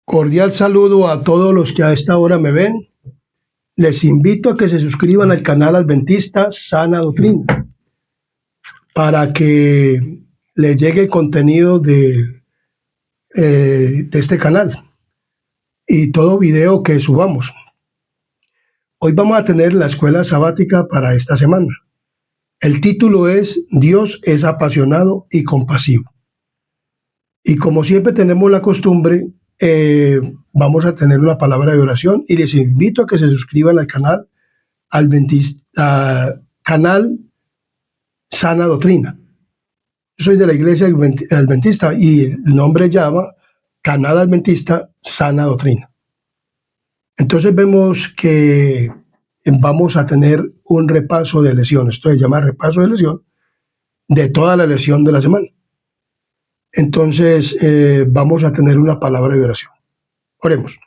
Cordial saludo a todos los que a esta hora me ven. Les invito a que se suscriban al canal Adventista Sana Doctrina para que les llegue el contenido de este canal y todo video que subamos. Hoy vamos a tener la escuela sabática para esta semana. El título es Dios es apasionado y compasivo. Y como siempre tenemos la costumbre, vamos a tener una palabra de oración y les invito a que se suscriban al canal canal Sana Doctrina. Yo soy de la iglesia adventista y el nombre llama Canal Adventista Sana Doctrina. Entonces vemos que vamos a tener un repaso de lecciones. Esto se llama repaso de lección de toda la lección de la semana. Entonces vamos a tener una palabra de oración. Oremos.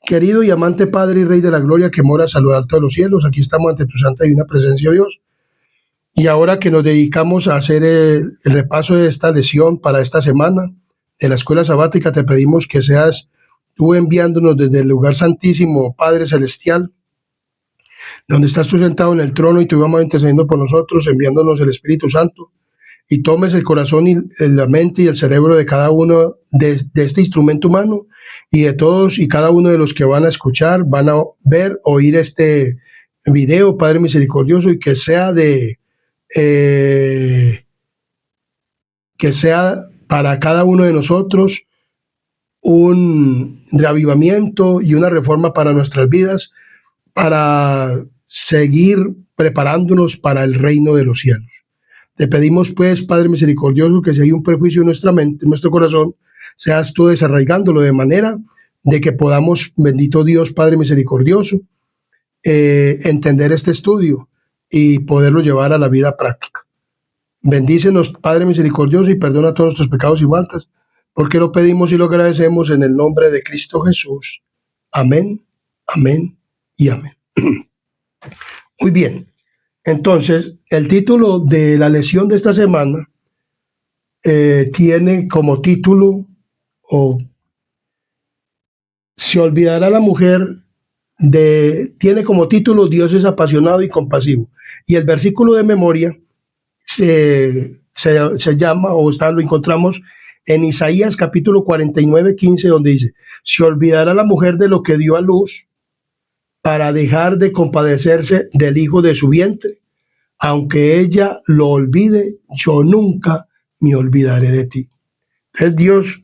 Querido y amante Padre y Rey de la Gloria, que moras a lo alto de los cielos, aquí estamos ante tu santa y divina presencia, Dios. Y ahora que nos dedicamos a hacer el repaso de esta lección para esta semana de la escuela sabática, te pedimos que seas tú enviándonos desde el lugar santísimo, Padre Celestial, donde estás tú sentado en el trono y tú vamos intercediendo por nosotros, enviándonos el Espíritu Santo, y tomes el corazón y la mente y el cerebro de cada uno de este instrumento humano y de todos y cada uno de los que van a escuchar, van a ver, oír este video, Padre misericordioso, y que sea que sea para cada uno de nosotros un reavivamiento y una reforma para nuestras vidas, para seguir preparándonos para el reino de los cielos. Te pedimos pues, Padre misericordioso, que si hay un prejuicio en nuestra mente, en nuestro corazón, seas tú desarraigándolo de manera de que podamos, bendito Dios, Padre misericordioso, entender este estudio y poderlo llevar a la vida práctica. Bendícenos, Padre misericordioso, y perdona todos nuestros pecados y faltas, porque lo pedimos y lo agradecemos en el nombre de Cristo Jesús. Amén, amén y amén. Muy bien. Entonces, el título de la lección de esta semana tiene como título, o se olvidará la mujer tiene como título Dios es apasionado y compasivo. Y el versículo de memoria se llama, lo encontramos en Isaías capítulo 49, 15, donde dice: se olvidará la mujer de lo que dio a luz para dejar de compadecerse del hijo de su vientre. Aunque ella lo olvide, yo nunca me olvidaré de ti. El Dios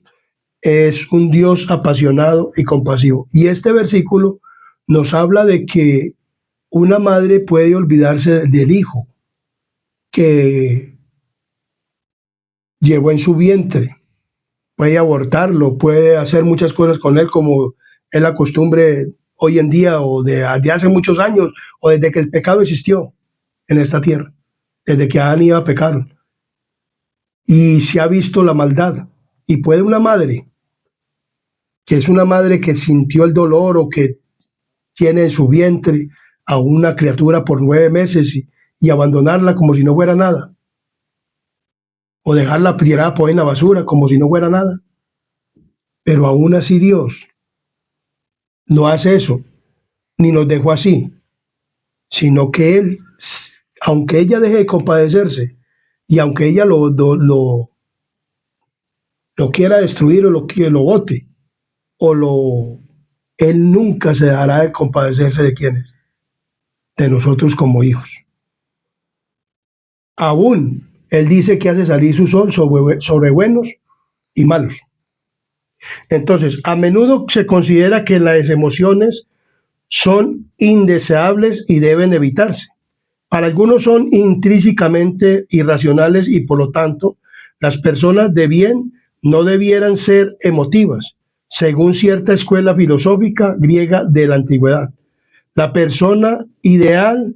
es un Dios apasionado y compasivo. Y este versículo nos habla de que una madre puede olvidarse del hijo que llevó en su vientre. Puede abortarlo, puede hacer muchas cosas con él, como es la costumbre hoy en día, o de hace muchos años, o desde que el pecado existió en esta tierra, desde que Adán y Eva pecaron. Y se ha visto la maldad. Y puede una madre, que es una madre que sintió el dolor o que tiene en su vientre a una criatura por 9 meses y abandonarla como si no fuera nada, o dejarla tirada por ahí en la basura como si no fuera nada. Pero aún así Dios no hace eso, ni nos dejó así, sino que Él, aunque ella deje de compadecerse y aunque ella lo quiera destruir o lo bote, Él nunca se dejará de compadecerse de quienes, de nosotros como hijos. Aún Él dice que hace salir su sol sobre buenos y malos. Entonces, a menudo se considera que las emociones son indeseables y deben evitarse. Para algunos son intrínsecamente irracionales y por lo tanto las personas de bien no debieran ser emotivas, según cierta escuela filosófica griega de la antigüedad. La persona ideal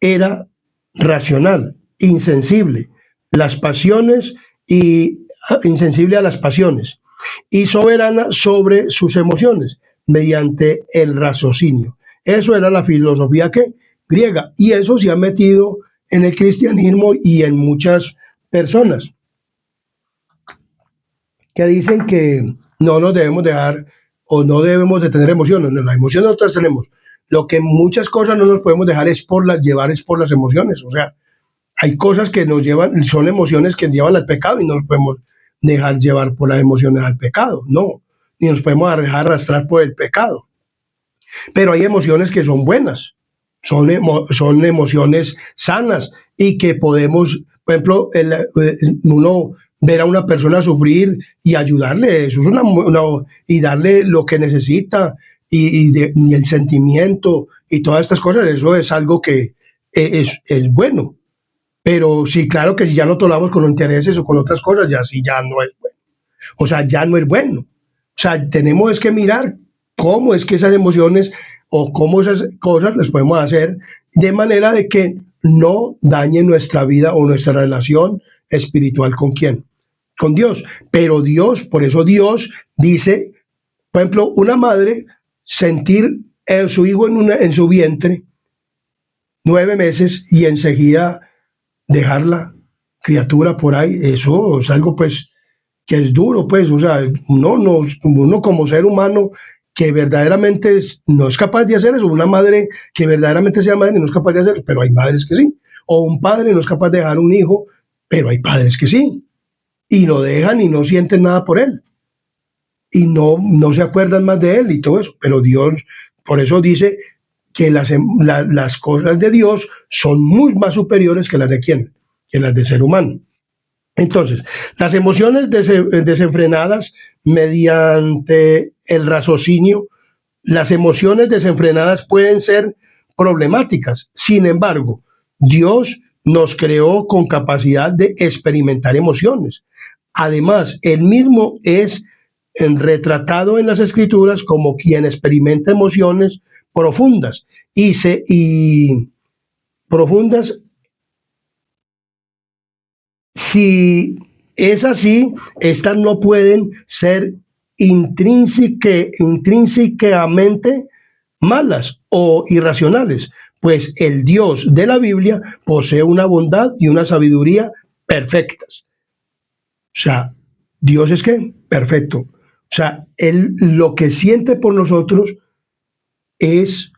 era racional, insensible a las pasiones y soberana sobre sus emociones mediante el raciocinio. Eso era la filosofía griega, y eso se ha metido en el cristianismo y en muchas personas que dicen que no nos debemos dejar o no debemos de tener emociones. No, las emociones nosotras tenemos. Lo que muchas cosas no nos podemos dejar llevar es por las emociones. O sea, hay cosas que nos llevan, son emociones que llevan al pecado y no nos podemos dejar llevar por las emociones al pecado. No, ni nos podemos dejar arrastrar por el pecado. Pero hay emociones que son buenas, son emociones sanas y que podemos, por ejemplo, uno ver a una persona sufrir y ayudarle, eso es y darle lo que necesita y el sentimiento y todas estas cosas, eso es algo que es bueno. Pero sí, claro que si ya lo tomamos con intereses o con otras cosas, ya sí, ya no es bueno. O sea, ya no es bueno. O sea, tenemos es que mirar cómo es que esas emociones o cómo esas cosas las podemos hacer de manera de que no dañen nuestra vida o nuestra relación espiritual con quién, con Dios. Pero Dios, por eso Dios dice, por ejemplo, una madre sentir a su hijo en su vientre 9 meses y enseguida dejar la criatura por ahí, eso es algo pues que es duro, pues, o sea, uno como ser humano que verdaderamente no es capaz de hacer eso, una madre que verdaderamente sea madre no es capaz de hacerlo, pero hay madres que sí, o un padre no es capaz de dejar un hijo, pero hay padres que sí, y lo dejan y no sienten nada por él, y no se acuerdan más de él y todo eso, pero Dios, por eso dice que las cosas de Dios son muy más superiores que las de quién, que las de ser humano. Entonces, las emociones desenfrenadas mediante el raciocinio, las emociones desenfrenadas pueden ser problemáticas. Sin embargo, Dios nos creó con capacidad de experimentar emociones. Además, Él mismo es retratado en las Escrituras como quien experimenta emociones profundas y profundas. Si es así, estas no pueden ser intrínsecamente malas o irracionales, pues el Dios de la Biblia posee una bondad y una sabiduría perfectas. O sea, Dios es que perfecto. O sea, Él lo que siente por nosotros es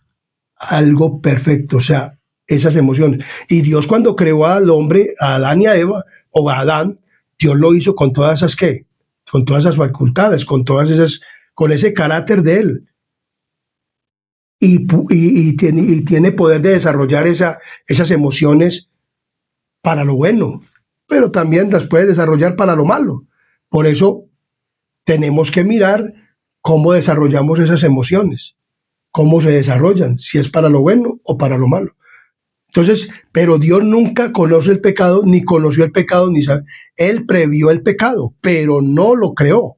algo perfecto, o sea, esas emociones. Y Dios cuando creó al hombre, a Adán y a Eva, o a Adán, Dios lo hizo con todas esas qué, con todas esas facultades, con todas esas, con ese carácter de él. Y tiene poder de desarrollar esas emociones para lo bueno, pero también las puede desarrollar para lo malo. Por eso tenemos que mirar cómo desarrollamos esas emociones, cómo se desarrollan, si es para lo bueno o para lo malo. Entonces, pero Dios nunca conoce el pecado, ni conoció el pecado, ni sabe. Él previó el pecado, pero no lo creó.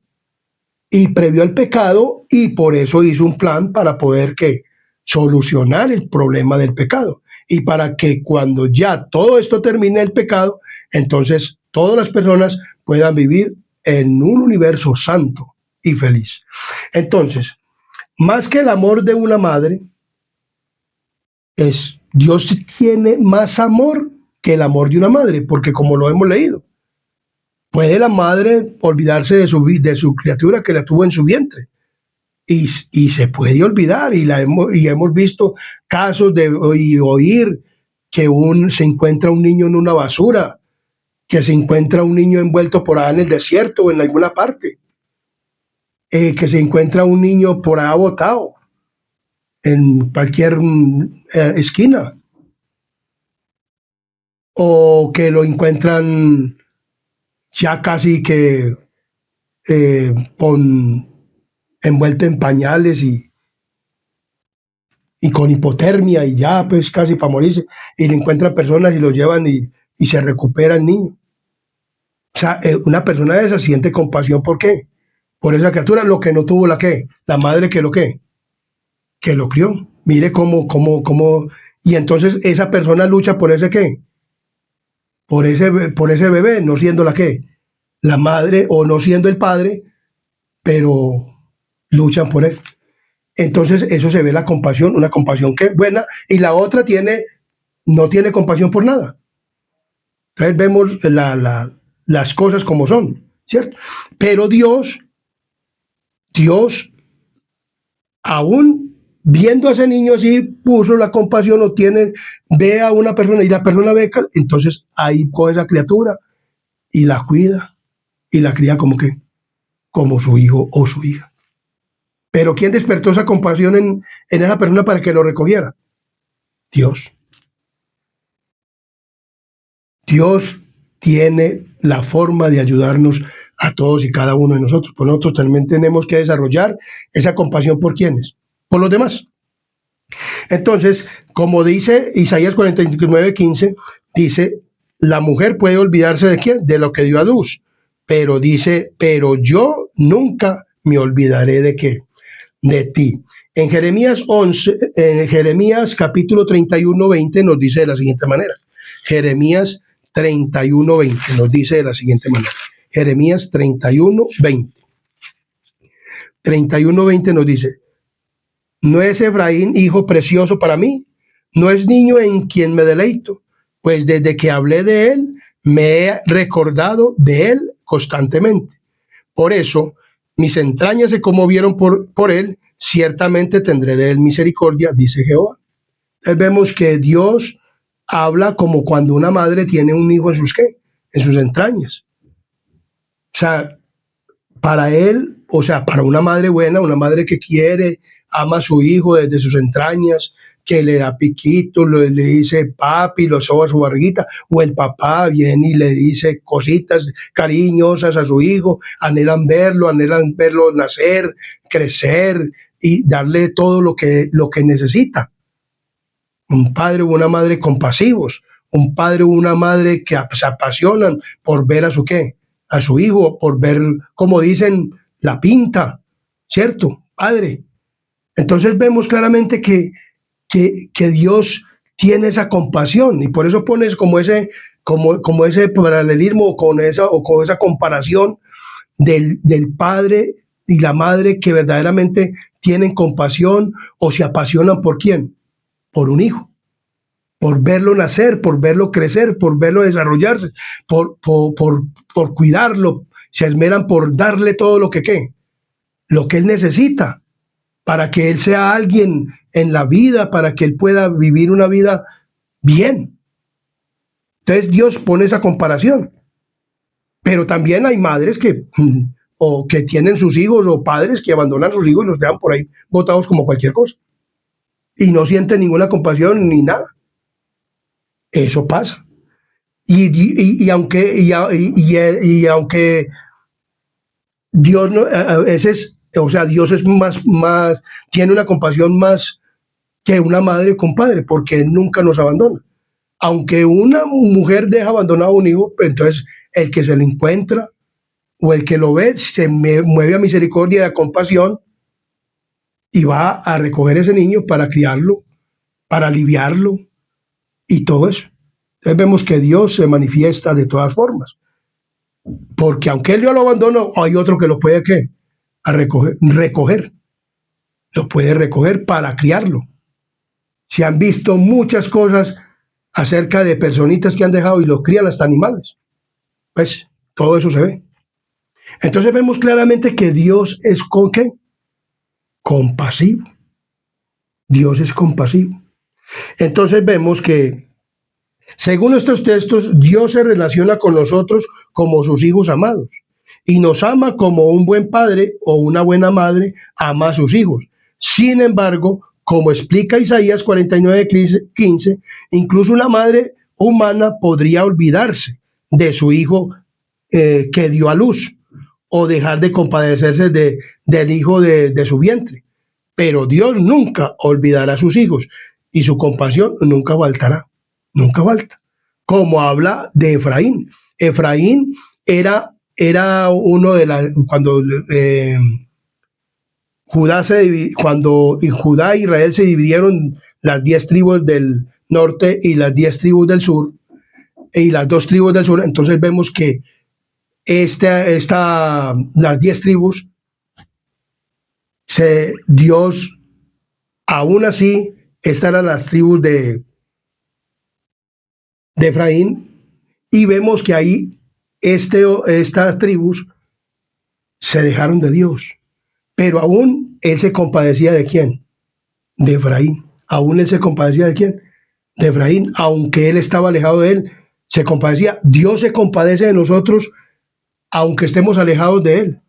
Y previó el pecado y por eso hizo un plan para poder que solucionar el problema del pecado. Y para que cuando ya todo esto termine el pecado, entonces todas las personas puedan vivir en un universo santo y feliz. Entonces, más que el amor de una madre, Dios tiene más amor que el amor de una madre, porque como lo hemos leído, puede la madre olvidarse de su criatura que la tuvo en su vientre. Y se puede olvidar, y hemos visto casos de oír que se encuentra un niño en una basura, que se encuentra un niño envuelto por allá en el desierto o en alguna parte, que se encuentra un niño por allá botado en cualquier esquina, o que lo encuentran ya casi que envuelto en pañales y con hipotermia y ya pues casi para morirse, y lo encuentran personas y lo llevan y se recupera el niño. O sea, una persona de esa siente compasión, ¿por qué? Por esa criatura, lo que no tuvo la madre que lo crió. Mire cómo, y entonces esa persona lucha por ese qué, por ese bebé, no siendo la madre o no siendo el padre, pero luchan por él. Entonces eso se ve la compasión, una compasión que es buena, y la otra no tiene compasión por nada. Entonces vemos las cosas como son, ¿cierto? Pero Dios aún viendo a ese niño así, puso la compasión o tiene, ve a una persona y la persona ve, entonces ahí coge esa criatura y la cuida y la cría como que, como su hijo o su hija. Pero ¿quién despertó esa compasión en esa persona para que lo recogiera? Dios. Dios tiene la forma de ayudarnos a todos y cada uno de nosotros. Pues nosotros también tenemos que desarrollar esa compasión por quienes, por los demás. Entonces, como dice Isaías 49:15, dice, la mujer puede olvidarse de quién, de lo que dio a luz, pero dice, pero yo nunca me olvidaré de qué, de ti. En Jeremías 11, en Jeremías capítulo 31:20 nos dice de la siguiente manera. Jeremías 31:20 nos dice de la siguiente manera. Jeremías 31:20. 31:20 nos dice, ¿no es Efraín hijo precioso para mí? ¿No es niño en quien me deleito? Pues desde que hablé de él, me he recordado de él constantemente. Por eso, mis entrañas se conmovieron por él, ciertamente tendré de él misericordia, dice Jehová. Entonces vemos que Dios habla como cuando una madre tiene un hijo en sus, ¿qué? En sus entrañas. O sea, para él, o sea, para una madre buena, una madre que quiere, ama a su hijo desde sus entrañas, que le da piquitos, le dice papi, lo soba su barriguita, o el papá viene y le dice cositas cariñosas a su hijo, anhelan verlo nacer, crecer y darle todo lo que necesita. Un padre o una madre compasivos, un padre o una madre que se apasionan por ver a su qué, a su hijo, por ver, como dicen, la pinta, ¿cierto? Padre. Entonces vemos claramente que Dios tiene esa compasión y por eso pones como ese paralelismo o con esa comparación del padre y la madre que verdaderamente tienen compasión o se apasionan por quién, por un hijo, por verlo nacer, por verlo crecer, por verlo desarrollarse, por cuidarlo, se esmeran por darle todo lo que él necesita para que él sea alguien en la vida, para que él pueda vivir una vida bien. Entonces Dios pone esa comparación. Pero también hay madres o que tienen sus hijos o padres que abandonan a sus hijos y los dejan por ahí botados como cualquier cosa. Y no sienten ninguna compasión ni nada. Eso pasa. Y aunque Dios no, a veces, o sea, Dios es más, tiene una compasión más que una madre con padre, porque Él nunca nos abandona. Aunque una mujer deja abandonado a un hijo, pues entonces el que se lo encuentra o el que lo ve se mueve a misericordia y a compasión y va a recoger ese niño para criarlo, para aliviarlo y todo eso. Entonces vemos que Dios se manifiesta de todas formas. Porque aunque él ya lo abandonó, hay otro que lo puede ¿qué? A recoger. Lo puede recoger para criarlo. Se han visto muchas cosas acerca de personitas que han dejado y los crían hasta animales. Pues todo eso se ve. Entonces vemos claramente que Dios es ¿qué? Compasivo. Dios es compasivo. Entonces vemos que, según estos textos, Dios se relaciona con nosotros como sus hijos amados y nos ama como un buen padre o una buena madre ama a sus hijos. Sin embargo, como explica Isaías 49:15, incluso una madre humana podría olvidarse de su hijo que dio a luz o dejar de compadecerse del hijo de su vientre. Pero Dios nunca olvidará a sus hijos y su compasión nunca faltará, nunca falta. Como habla de Efraín. Efraín era uno de las, cuando cuando Judá e Israel se dividieron las 10 tribus del norte y las 10 tribus del sur, y las 2 tribus del sur, entonces vemos que las 10 tribus, Dios, aún así, estas eran las tribus de Efraín, y vemos que ahí estas tribus se dejaron de Dios. Pero aún él se compadecía ¿de quién? De Efraín. Aún él se compadecía ¿de quién? De Efraín. Aunque él estaba alejado de él, se compadecía. Dios se compadece de nosotros aunque estemos alejados de él,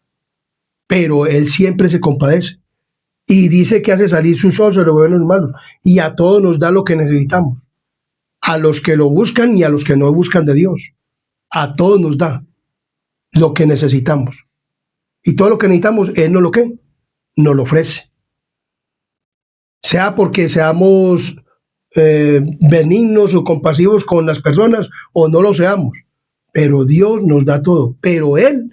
pero él siempre se compadece. Y dice que hace salir su sol sobre buenos y malos. Y a todos nos da lo que necesitamos. A los que lo buscan y a los que no buscan de Dios. A todos nos da lo que necesitamos. Y todo lo que necesitamos, Él nos lo ¿qué? Nos lo ofrece. Sea porque seamos benignos o compasivos con las personas o no lo seamos. Pero Dios nos da todo. Pero Él,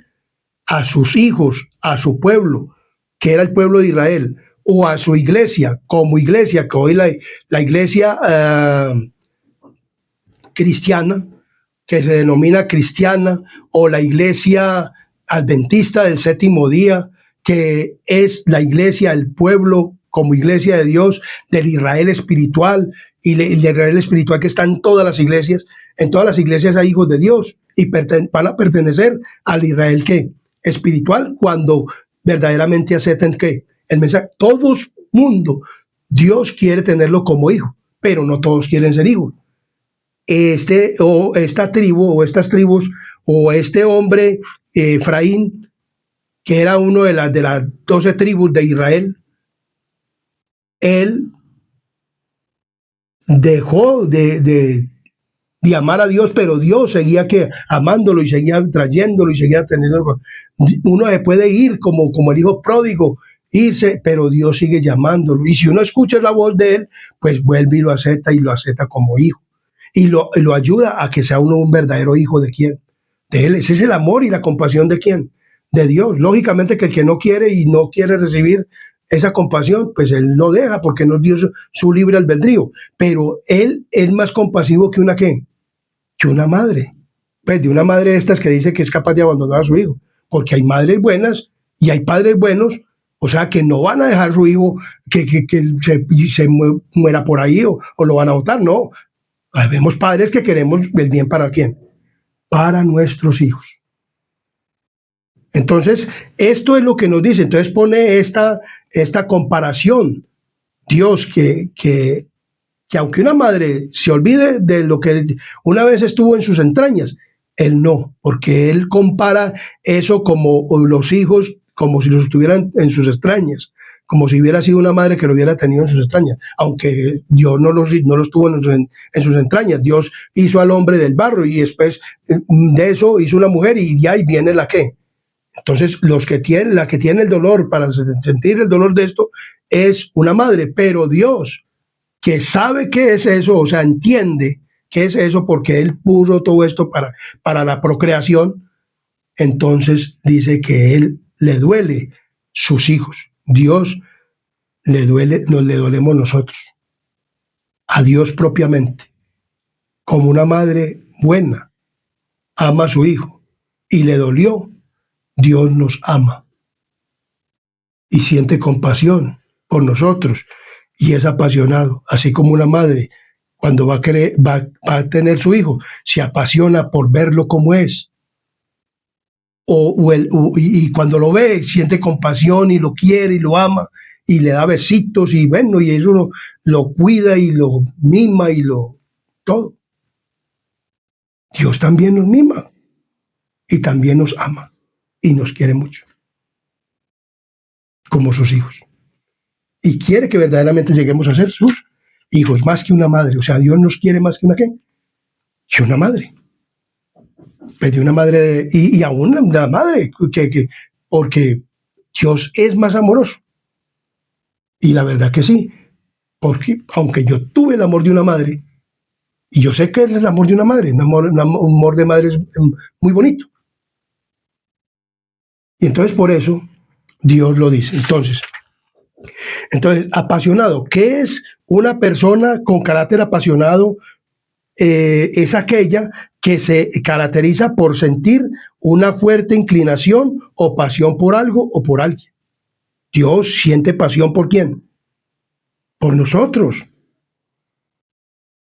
a sus hijos, a su pueblo, que era el pueblo de Israel, o a su iglesia, como iglesia, que hoy la iglesia cristiana, que se denomina cristiana, o la iglesia adventista del séptimo día, que es la iglesia, el pueblo como iglesia de Dios, del Israel espiritual, y el Israel espiritual que está en todas las iglesias. En todas las iglesias hay hijos de Dios y van a pertenecer al Israel que espiritual cuando verdaderamente acepten que el mensaje. Todo mundo, Dios quiere tenerlo como hijo, pero no todos quieren ser hijos. O esta tribu o estas tribus o este hombre Efraín, que era uno de las 12 tribus de Israel, él dejó de amar a Dios, pero Dios seguía amándolo y seguía trayéndolo y seguía teniendo. Uno se puede ir como el hijo pródigo, irse, pero Dios sigue llamándolo. Y si uno escucha la voz de él, pues vuelve y lo acepta como hijo. Y lo ayuda a que sea uno un verdadero hijo de quién, de él. Ese es el amor y la compasión de quién, de Dios. Lógicamente que el que no quiere y no quiere recibir esa compasión, pues él lo deja porque no dio su libre albedrío. Pero él es más compasivo que una ¿qué? Que una madre. Pues de una madre de estas que dice que es capaz de abandonar a su hijo. Porque hay madres buenas y hay padres buenos, o sea, que no van a dejar a su hijo que se muera por ahí o lo van a votar, no. Vemos padres que queremos el bien para quién, para nuestros hijos. Entonces, esto es lo que nos dice. Entonces pone esta comparación. Dios que aunque una madre se olvide de lo que una vez estuvo en sus entrañas, él no, porque él compara eso como los hijos, como si los estuvieran en sus extrañas, como si hubiera sido una madre que lo hubiera tenido en sus extrañas, aunque Dios no los tuvo en sus entrañas. Dios hizo al hombre del barro y después de eso hizo una mujer y de ahí viene la que. Entonces, la que tiene el dolor para sentir el dolor de esto es una madre, pero Dios, que sabe qué es eso, o sea, entiende qué es eso porque Él puso todo esto para la procreación, entonces dice que Él le duele sus hijos. Dios le duele, nos le dolemos nosotros, a Dios propiamente, como una madre buena ama a su hijo y le dolió, Dios nos ama y siente compasión por nosotros y es apasionado, así como una madre cuando va a tener su hijo, se apasiona por verlo como es. Y cuando lo ve, siente compasión y lo quiere y lo ama y le da besitos y bueno, y eso lo cuida y lo mima y todo. Dios también nos mima y también nos ama y nos quiere mucho, como sus hijos. Y quiere que verdaderamente lleguemos a ser sus hijos, más que una madre. O sea, Dios nos quiere más que una ¿qué? Que una madre. Pero una madre, y aún la madre, porque Dios es más amoroso. Y la verdad que sí, porque aunque yo tuve el amor de una madre, y yo sé que es el amor de una madre, un amor de madre es muy bonito. Y entonces por eso Dios lo dice. Entonces, apasionado, ¿qué es una persona con carácter apasionado? Es aquella que se caracteriza por sentir una fuerte inclinación o pasión por algo o por alguien. Dios siente pasión por quién? Por nosotros.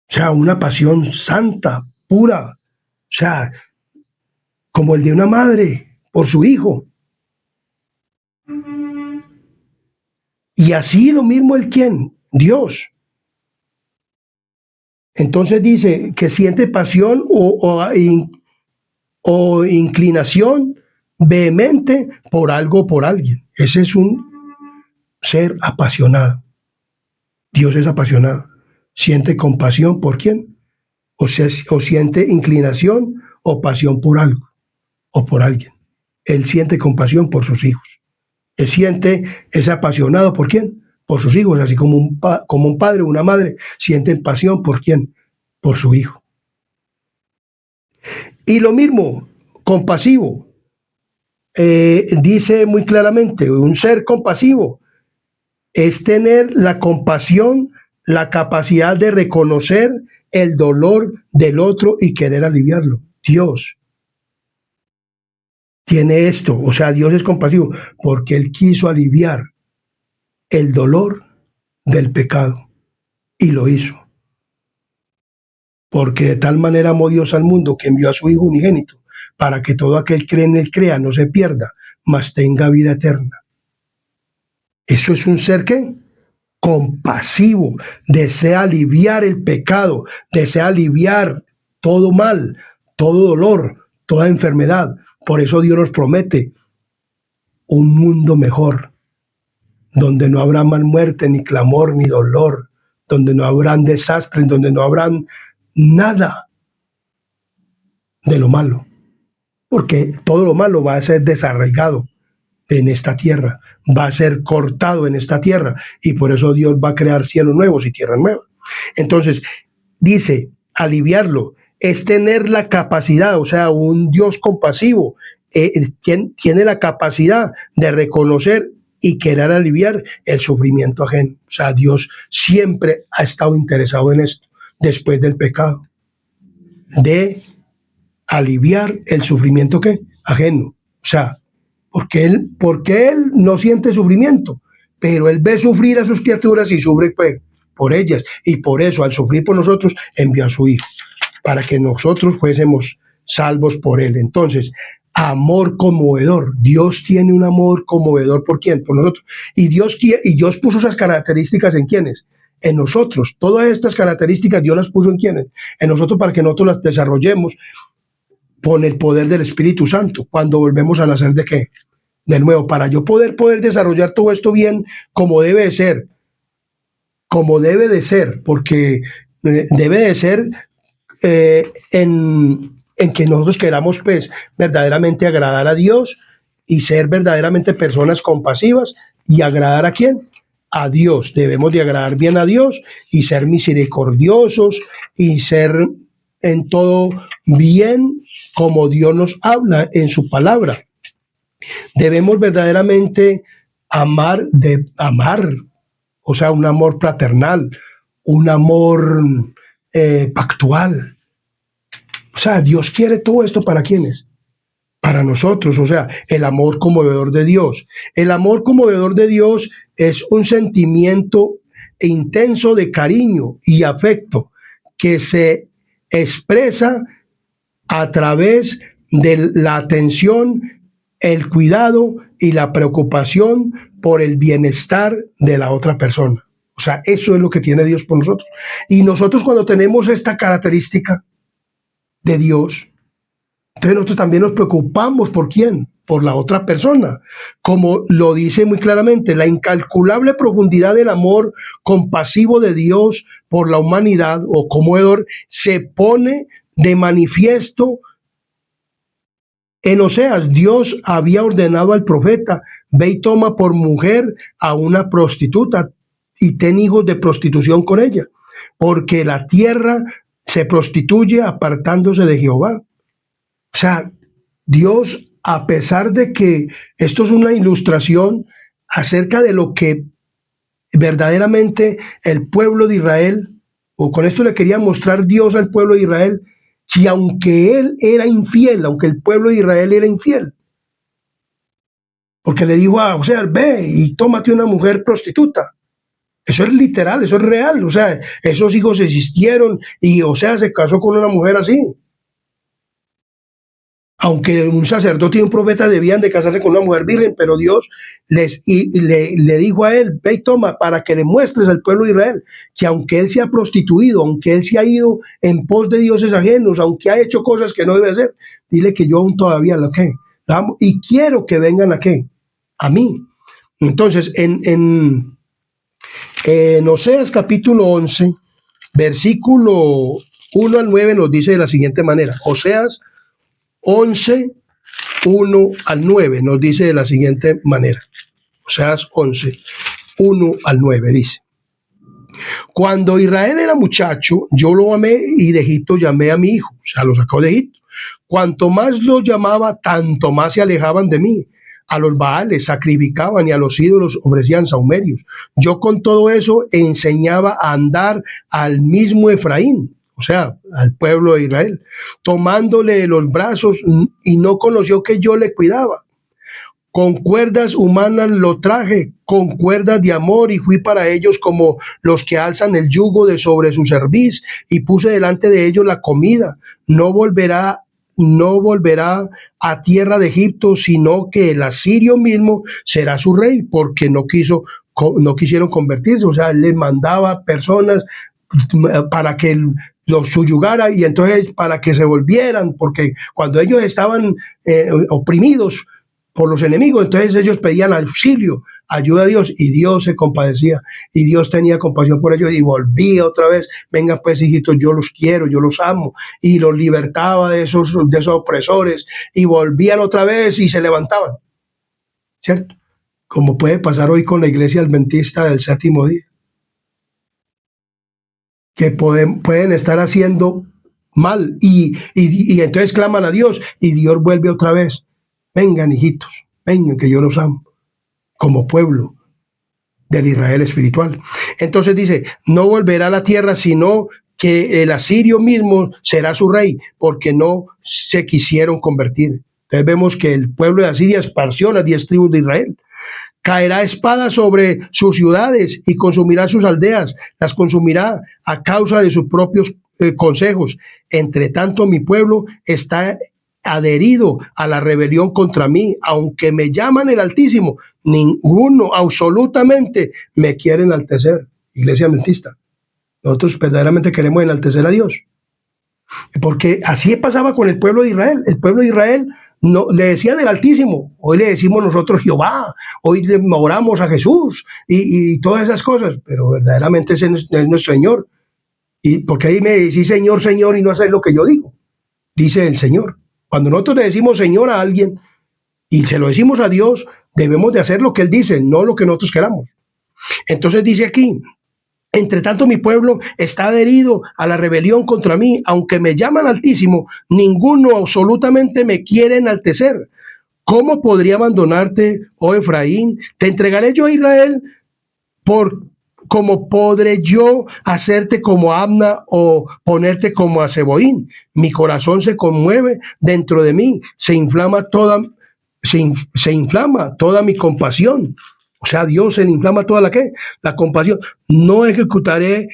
O sea, una pasión santa, pura. O sea, como el de una madre por su hijo. Y así lo mismo el quién, Dios. Entonces dice que siente pasión o inclinación vehemente por algo o por alguien. Ese es un ser apasionado. Dios es apasionado. Siente compasión por quién, o siente inclinación o pasión por algo o por alguien. Él siente compasión por sus hijos. Él siente, es apasionado por quién, por sus hijos, así como como un padre o una madre sienten pasión por quién, por su hijo. Y lo mismo, compasivo. Dice muy claramente, un ser compasivo es tener la compasión, la capacidad de reconocer el dolor del otro y querer aliviarlo. Dios tiene esto, o sea, Dios es compasivo porque Él quiso aliviar el dolor del pecado y lo hizo. Porque de tal manera amó Dios al mundo que envió a su Hijo unigénito para que todo aquel que cree en Él crea, no se pierda, mas tenga vida eterna. Eso es un ser que compasivo, desea aliviar el pecado, desea aliviar todo mal, todo dolor, toda enfermedad. Por eso Dios nos promete un mundo mejor, donde no habrá más muerte, ni clamor, ni dolor, donde no habrán desastres, donde no habrán nada de lo malo, porque todo lo malo va a ser desarraigado en esta tierra, va a ser cortado en esta tierra, y por eso Dios va a crear cielos nuevos y tierra nueva. Entonces, dice, aliviarlo es tener la capacidad, o sea, un Dios compasivo, tiene la capacidad de reconocer y querer aliviar el sufrimiento ajeno. O sea, Dios siempre ha estado interesado en esto, después del pecado, de aliviar el sufrimiento ¿qué? Ajeno. O sea, porque él no siente sufrimiento, pero él ve sufrir a sus criaturas y sufre por ellas. Y por eso, al sufrir por nosotros, envió a su Hijo, para que nosotros fuésemos salvos por él. Entonces, amor conmovedor. Dios tiene un amor conmovedor ¿por quién? Por nosotros. Y Dios puso esas características ¿en quiénes? En nosotros. Todas estas características Dios las puso ¿en quiénes? En nosotros, para que nosotros las desarrollemos con el poder del Espíritu Santo, cuando volvemos a nacer ¿de qué? De nuevo, para yo poder desarrollar todo esto bien, como debe de ser, porque debe de ser en que nosotros queramos pues verdaderamente agradar a Dios y ser verdaderamente personas compasivas y agradar ¿a quién? A Dios. Debemos de agradar bien a Dios y ser misericordiosos y ser en todo bien como Dios nos habla en su palabra. Debemos verdaderamente amar, o sea, un amor fraternal, un amor pactual. O sea, Dios quiere todo esto ¿para quiénes? Para nosotros, o sea, el amor conmovedor de Dios. El amor conmovedor de Dios es un sentimiento intenso de cariño y afecto que se expresa a través de la atención, el cuidado y la preocupación por el bienestar de la otra persona. O sea, eso es lo que tiene Dios por nosotros. Y nosotros cuando tenemos esta característica de Dios, entonces nosotros también nos preocupamos ¿por quién? Por la otra persona. Como lo dice muy claramente, la incalculable profundidad del amor compasivo de Dios por la humanidad o conmovedor se pone de manifiesto en Oseas. Dios había ordenado al profeta, ve y toma por mujer a una prostituta y ten hijos de prostitución con ella, porque la tierra se prostituye apartándose de Jehová. O sea, Dios, a pesar de que esto es una ilustración acerca de lo que verdaderamente el pueblo de Israel, o con esto le quería mostrar Dios al pueblo de Israel, que aunque él era infiel, aunque el pueblo de Israel era infiel, porque le dijo a José, ve y tómate una mujer prostituta. Eso es literal, eso es real. O sea, esos hijos existieron y José se casó con una mujer así. Aunque un sacerdote y un profeta debían de casarse con una mujer virgen, pero Dios le dijo a él, ve y toma, para que le muestres al pueblo de Israel, que aunque él se ha prostituido, aunque él se ha ido en pos de dioses ajenos, aunque ha hecho cosas que no debe hacer, dile que yo aún todavía lo que amo y quiero que vengan a qué, a mí. Entonces, en Oseas capítulo 11, versículo 1 al 9 nos dice de la siguiente manera. Oseas 11, 1 al 9 nos dice de la siguiente manera. Oseas 11, 1 al 9 dice: Cuando Israel era muchacho, yo lo amé y de Egipto llamé a mi hijo, o sea, lo sacó de Egipto. Cuanto más lo llamaba, tanto más se alejaban de mí. A los Baales sacrificaban y a los ídolos ofrecían sahumerios. Yo con todo eso enseñaba a andar al mismo Efraín, o sea, al pueblo de Israel, tomándole los brazos, y no conoció que yo le cuidaba. Con cuerdas humanas lo traje, con cuerdas de amor, y fui para ellos como los que alzan el yugo de sobre su cerviz, y puse delante de ellos la comida. No volverá a tierra de Egipto, sino que el asirio mismo será su rey, porque no quisieron convertirse. O sea, él les mandaba personas para que los subyugara, y entonces para que se volvieran, porque cuando ellos estaban oprimidos por los enemigos, entonces ellos pedían auxilio, ayuda a Dios, y Dios se compadecía, y Dios tenía compasión por ellos, y volvía otra vez, venga pues hijitos, yo los quiero, yo los amo, y los libertaba de esos opresores, y volvían otra vez y se levantaban, ¿cierto? Como puede pasar hoy con la iglesia adventista del séptimo día, que pueden estar haciendo mal, y entonces claman a Dios, y Dios vuelve otra vez. Vengan, hijitos, vengan, que yo los amo, como pueblo del Israel espiritual. Entonces dice, no volverá a la tierra, sino que el asirio mismo será su rey, porque no se quisieron convertir. Entonces vemos que el pueblo de Asiria esparció las 10 tribus de Israel. Caerá espada sobre sus ciudades y consumirá sus aldeas, las consumirá a causa de sus propios consejos. Entre tanto, mi pueblo está adherido a la rebelión contra mí, aunque me llaman el Altísimo, ninguno absolutamente me quiere enaltecer. Iglesia adventista, nosotros verdaderamente queremos enaltecer a Dios, porque así pasaba con el pueblo de Israel. El pueblo de Israel no le decían el Altísimo, hoy le decimos nosotros Jehová, hoy le oramos a Jesús y todas esas cosas, pero verdaderamente ese es nuestro Señor. Y porque ahí me decís Señor, Señor, y no hacéis lo que yo digo, dice el Señor. Cuando nosotros le decimos Señor a alguien y se lo decimos a Dios, debemos de hacer lo que Él dice, no lo que nosotros queramos. Entonces dice aquí, entre tanto mi pueblo está adherido a la rebelión contra mí, aunque me llaman Altísimo, ninguno absolutamente me quiere enaltecer. ¿Cómo podría abandonarte, oh Efraín? Te entregaré yo a Israel ¿cómo podré yo hacerte como Amna o ponerte como a Zeboín? Mi corazón se conmueve dentro de mí, se inflama toda mi compasión. O sea, Dios se le inflama toda la compasión. No ejecutaré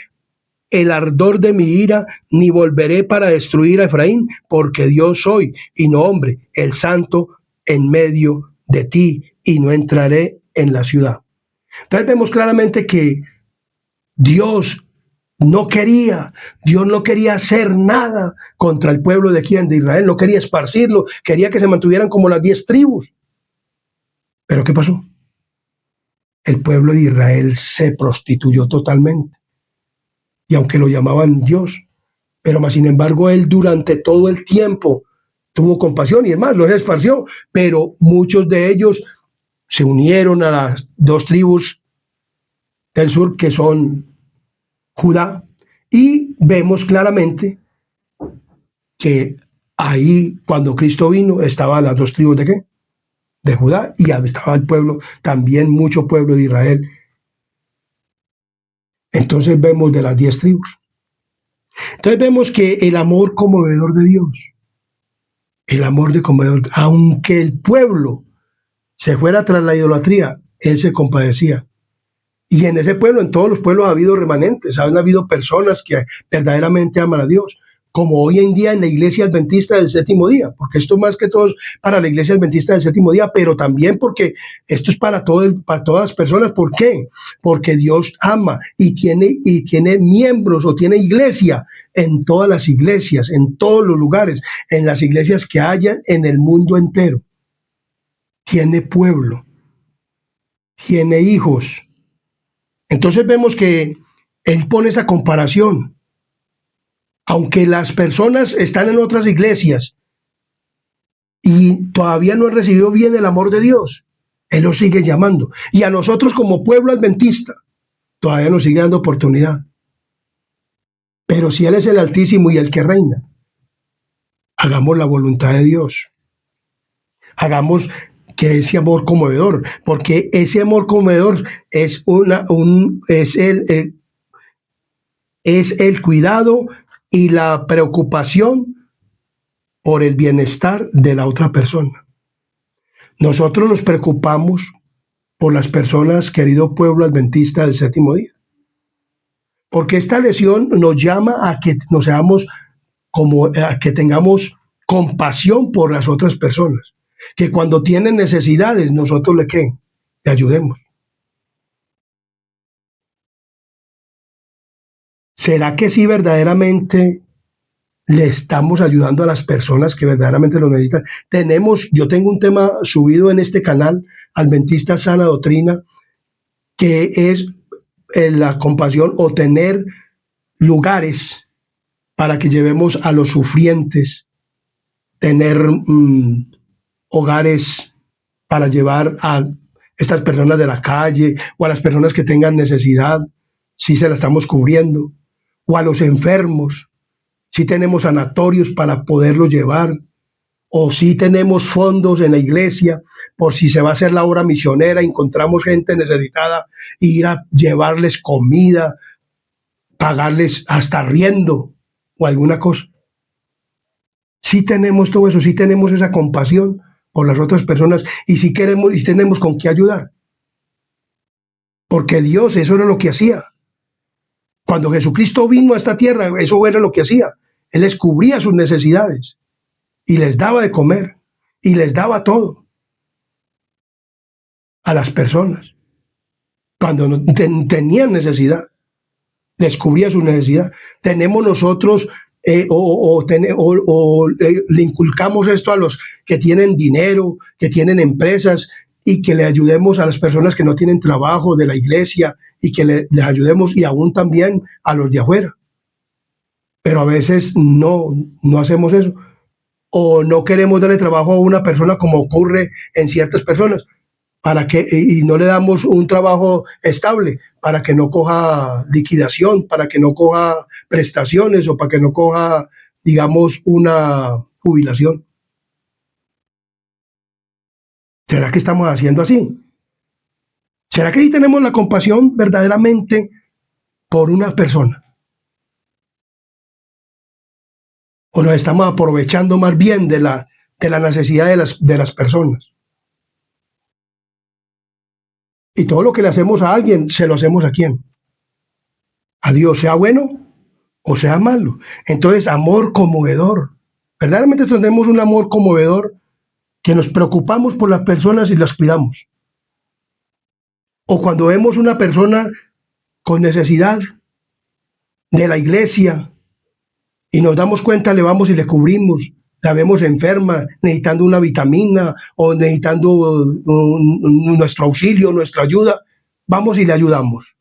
el ardor de mi ira, ni volveré para destruir a Efraín, porque Dios soy y no hombre, el santo en medio de ti, y no entraré en la ciudad. Entonces vemos claramente que Dios no quería hacer nada contra el pueblo de Israel, no quería esparcirlo, quería que se mantuvieran como las 10 tribus. ¿Pero qué pasó? El pueblo de Israel se prostituyó totalmente. Y aunque lo llamaban Dios, pero más sin embargo él durante todo el tiempo tuvo compasión y es más, los esparció, pero muchos de ellos se unieron a las 2 tribus del sur, que son Judá, y vemos claramente que ahí cuando Cristo vino estaban las 2 tribus de ¿qué? De Judá, y estaba el pueblo, también mucho pueblo de Israel. Entonces vemos de las 10 tribus. Entonces vemos que el amor conmovedor de Dios, el amor de conmovedor, aunque el pueblo se fuera tras la idolatría, él se compadecía. Y en ese pueblo, en todos los pueblos ha habido remanentes, han habido personas que verdaderamente aman a Dios, como hoy en día en la Iglesia Adventista del Séptimo Día, porque esto más que todo es para la Iglesia Adventista del Séptimo Día, pero también porque esto es para todas las personas. ¿Por qué? Porque Dios ama y tiene miembros o tiene iglesia en todas las iglesias, en todos los lugares, en las iglesias que haya en el mundo entero. Tiene pueblo, tiene hijos. Entonces vemos que Él pone esa comparación. Aunque las personas están en otras iglesias y todavía no han recibido bien el amor de Dios, Él los sigue llamando. Y a nosotros como pueblo adventista, todavía nos sigue dando oportunidad. Pero si Él es el Altísimo y el que reina, hagamos la voluntad de Dios. Hagamos que ese amor conmovedor, porque ese amor conmovedor es el cuidado y la preocupación por el bienestar de la otra persona. Nosotros nos preocupamos por las personas, querido pueblo adventista del Séptimo Día, porque esta lección nos llama a que nos seamos a que tengamos compasión por las otras personas, que cuando tienen necesidades nosotros le ayudemos. ¿Será que sí verdaderamente le estamos ayudando a las personas que verdaderamente lo necesitan? Yo tengo un tema subido en este canal, Adventista Sana Doctrina, que es la compasión o tener lugares para que llevemos a los sufrientes, tener hogares para llevar a estas personas de la calle o a las personas que tengan necesidad, si se la estamos cubriendo, o a los enfermos, si tenemos sanatorios para poderlos llevar, o si tenemos fondos en la iglesia por si se va a hacer la obra misionera, encontramos gente necesitada, ir a llevarles comida, pagarles hasta arriendo o alguna cosa. Si tenemos todo eso, si tenemos esa compasión por las otras personas y si queremos y tenemos con qué ayudar. Porque Dios, eso era lo que hacía. Cuando Jesucristo vino a esta tierra, eso era lo que hacía. Él les cubría sus necesidades y les daba de comer y les daba todo a las personas. Cuando tenían necesidad, les cubría su necesidad. Tenemos nosotros le inculcamos esto a los que tienen dinero, que tienen empresas, y que le ayudemos a las personas que no tienen trabajo de la iglesia y que les ayudemos, y aún también a los de afuera. Pero a veces no hacemos eso, o no queremos darle trabajo a una persona como ocurre en ciertas personas, y no le damos un trabajo estable para que no coja liquidación, para que no coja prestaciones o para que no coja, digamos, una jubilación. ¿Será que estamos haciendo así? ¿Será que sí tenemos la compasión verdaderamente por una persona? ¿O nos estamos aprovechando más bien de la necesidad de las personas? Y todo lo que le hacemos a alguien, se lo hacemos ¿a quién? A Dios, sea bueno o sea malo. Entonces, amor conmovedor. Verdaderamente tenemos un amor conmovedor, que nos preocupamos por las personas y las cuidamos. O cuando vemos una persona con necesidad de la iglesia y nos damos cuenta, le vamos y le cubrimos. La vemos enferma, necesitando una vitamina o necesitando nuestro auxilio, nuestra ayuda, vamos y le ayudamos.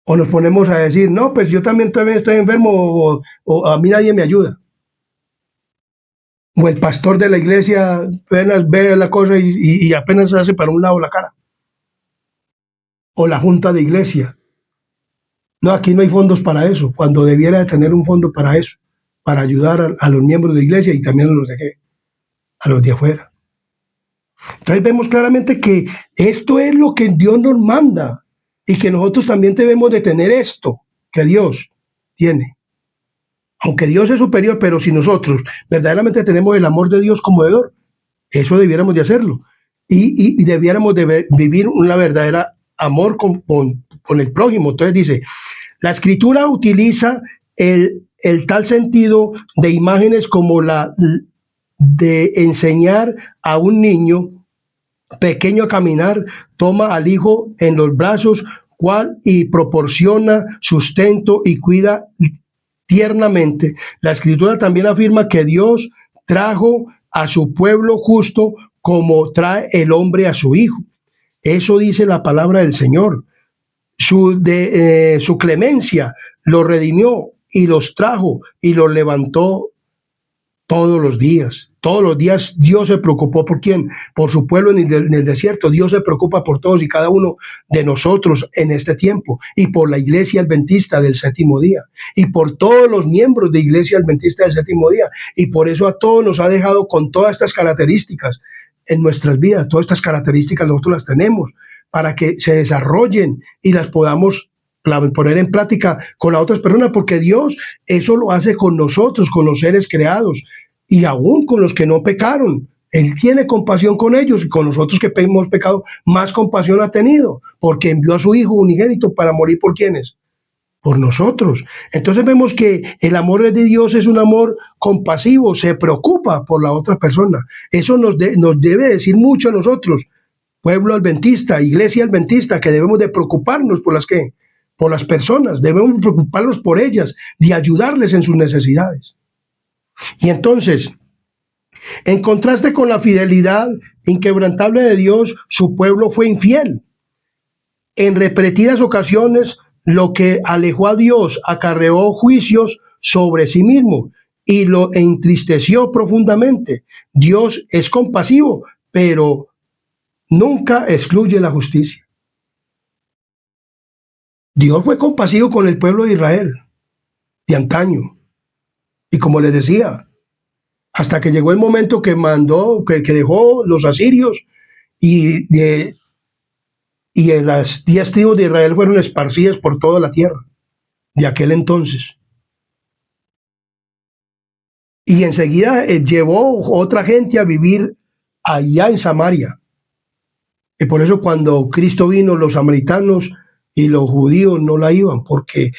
O nos ponemos a decir, no, pues yo también estoy enfermo, o a mí nadie me ayuda. O el pastor de la iglesia apenas ve la cosa y apenas hace para un lado la cara. O la junta de iglesia. No, aquí no hay fondos para eso, cuando debiera de tener un fondo para eso, para ayudar a los miembros de la iglesia y también a los de afuera. Entonces vemos claramente que esto es lo que Dios nos manda y que nosotros también debemos de tener esto que Dios tiene. Aunque Dios es superior, pero si nosotros verdaderamente tenemos el amor de Dios conmovedor, eso debiéramos de hacerlo. Y debiéramos de vivir una verdadera amor con el prójimo. Entonces dice, la Escritura utiliza el tal sentido de imágenes como la de enseñar a un niño pequeño a caminar, toma al hijo en los brazos, cual y proporciona sustento y cuida tiernamente. La escritura también afirma que Dios trajo a su pueblo justo como trae el hombre a su hijo. Eso dice la palabra del Señor. Su clemencia los redimió y los trajo y los levantó todos los días. Todos los días Dios se preocupó por quién, por su pueblo en el desierto. Dios se preocupa por todos y cada uno de nosotros en este tiempo y por la iglesia adventista del séptimo día y por todos los miembros de iglesia adventista del séptimo día. Y por eso a todos nos ha dejado con todas estas características en nuestras vidas. Todas estas características nosotros las tenemos para que se desarrollen y las podamos poner en práctica con las otras personas, porque Dios eso lo hace con nosotros, con los seres creados y aún con los que no pecaron. Él tiene compasión con ellos y con nosotros que hemos pecado, más compasión ha tenido, porque envió a su Hijo unigénito para morir por quienes, por nosotros. Entonces vemos que el amor de Dios es un amor compasivo, se preocupa por la otra persona. Eso nos debe decir mucho a nosotros, pueblo adventista, iglesia adventista, que debemos de preocuparnos por por las personas, debemos preocuparnos por ellas, de ayudarles en sus necesidades. Y entonces, en contraste con la fidelidad inquebrantable de Dios, su pueblo fue infiel. En repetidas ocasiones, lo que alejó a Dios acarreó juicios sobre sí mismo y lo entristeció profundamente. Dios es compasivo, pero nunca excluye la justicia. Dios fue compasivo con el pueblo de Israel de antaño. Y como les decía, hasta que llegó el momento que que dejó los asirios y las 10 tribus de Israel fueron esparcidas por toda la tierra de aquel entonces. Y enseguida llevó otra gente a vivir allá en Samaria. Y por eso cuando Cristo vino, los samaritanos y los judíos no la iban, porque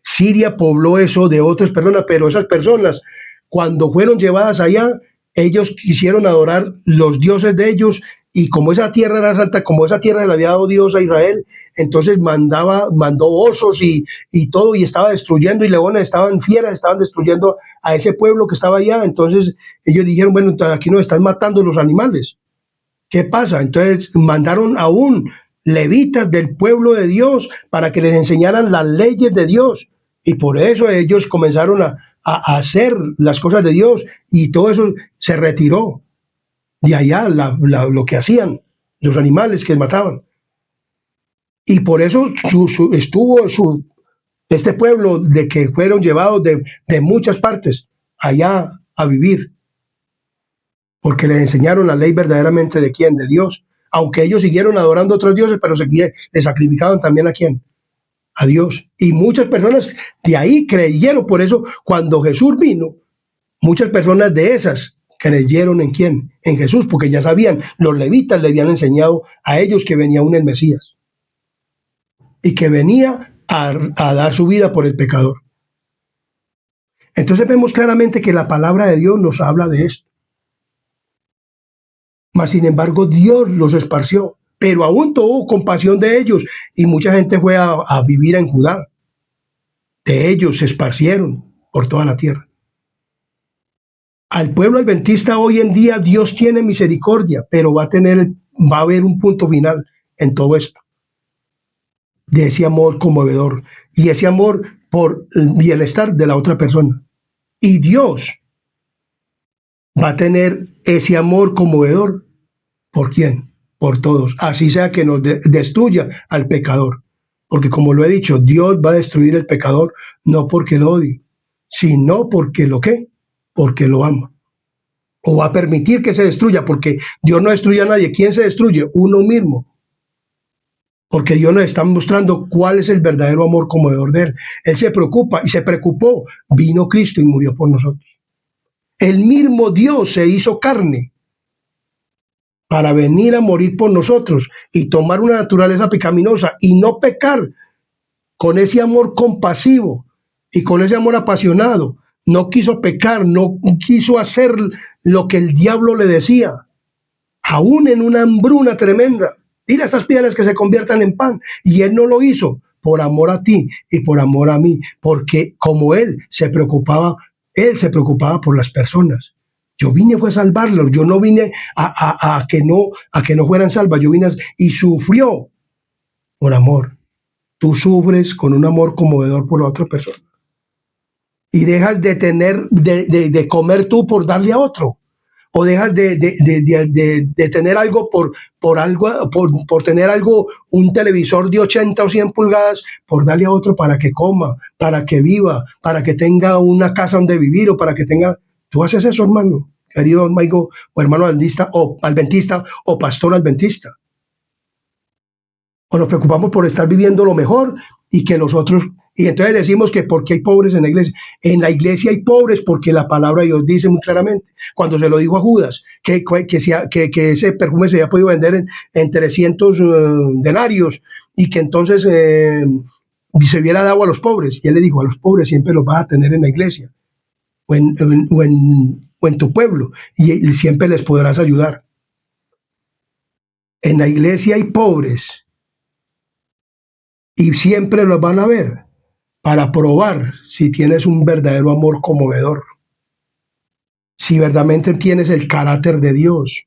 Siria pobló eso de otras personas, pero esas personas, cuando fueron llevadas allá, ellos quisieron adorar los dioses de ellos, y como esa tierra era santa, como esa tierra le había dado Dios a Israel, entonces mandó osos y todo, y estaba destruyendo, y leones, estaban fieras, estaban destruyendo a ese pueblo que estaba allá. Entonces ellos dijeron, bueno, aquí nos están matando los animales. ¿Qué pasa? Entonces mandaron aún levitas del pueblo de Dios para que les enseñaran las leyes de Dios. Y por eso ellos comenzaron a hacer las cosas de Dios, y todo eso se retiró de allá, lo que hacían, los animales que mataban. Y por eso este pueblo de que fueron llevados de muchas partes allá a vivir, porque les enseñaron la ley verdaderamente de quién, de Dios. Aunque ellos siguieron adorando a otros dioses, pero le sacrificaban también a quién, a Dios. Y muchas personas de ahí creyeron. Por eso cuando Jesús vino, muchas personas de esas creyeron en quién, en Jesús, porque ya sabían, los levitas le habían enseñado a ellos que venía un Mesías y que venía a dar su vida por el pecador. Entonces vemos claramente que la palabra de Dios nos habla de esto. Mas sin embargo Dios los esparció, pero aún tuvo compasión de ellos, y mucha gente fue a vivir en Judá. De ellos se esparcieron por toda la tierra. Al pueblo adventista hoy en día Dios tiene misericordia, pero va a haber un punto final en todo esto, de ese amor conmovedor y ese amor por el bienestar de la otra persona. Y Dios va a tener ese amor conmovedor. ¿Por quién? Por todos. Así sea que nos destruya al pecador. Porque como lo he dicho, Dios va a destruir al pecador no porque lo odie, sino porque porque lo ama. O va a permitir que se destruya, porque Dios no destruye a nadie. ¿Quién se destruye? Uno mismo. Porque Dios nos está mostrando cuál es el verdadero amor conmovedor de Él. Él se preocupa y se preocupó. Vino Cristo y murió por nosotros. El mismo Dios se hizo carne para venir a morir por nosotros y tomar una naturaleza pecaminosa y no pecar, con ese amor compasivo y con ese amor apasionado no quiso pecar, no quiso hacer lo que el diablo le decía, aún en una hambruna tremenda. Dile a estas piedras que se conviertan en pan. Y él no lo hizo por amor a ti y por amor a mí, porque como él se preocupaba por las personas. Yo vine fue a salvarlos, yo no vine a que no fueran salvas, yo vine y sufrió por amor. Tú sufres con un amor conmovedor por la otra persona y dejas de comer tú por darle a otro, o dejas de tener algo por tener algo, un televisor de 80 o 100 pulgadas, por darle a otro para que coma, para que viva, para que tenga una casa donde vivir, o para que tenga... Tú haces eso, hermano, querido amigo, o hermano adventista, o pastor adventista. O nos preocupamos por estar viviendo lo mejor y que los otros... Y entonces decimos que porque hay pobres en la iglesia. En la iglesia hay pobres porque la palabra de Dios dice muy claramente, cuando se lo dijo a Judas, que ese perfume se había podido vender en 300 denarios, y que entonces se hubiera dado a los pobres. Y él le dijo, a los pobres siempre los vas a tener en la iglesia o en tu pueblo, y siempre les podrás ayudar. En la iglesia hay pobres y siempre los van a ver, para probar si tienes un verdadero amor conmovedor, si verdaderamente tienes el carácter de Dios.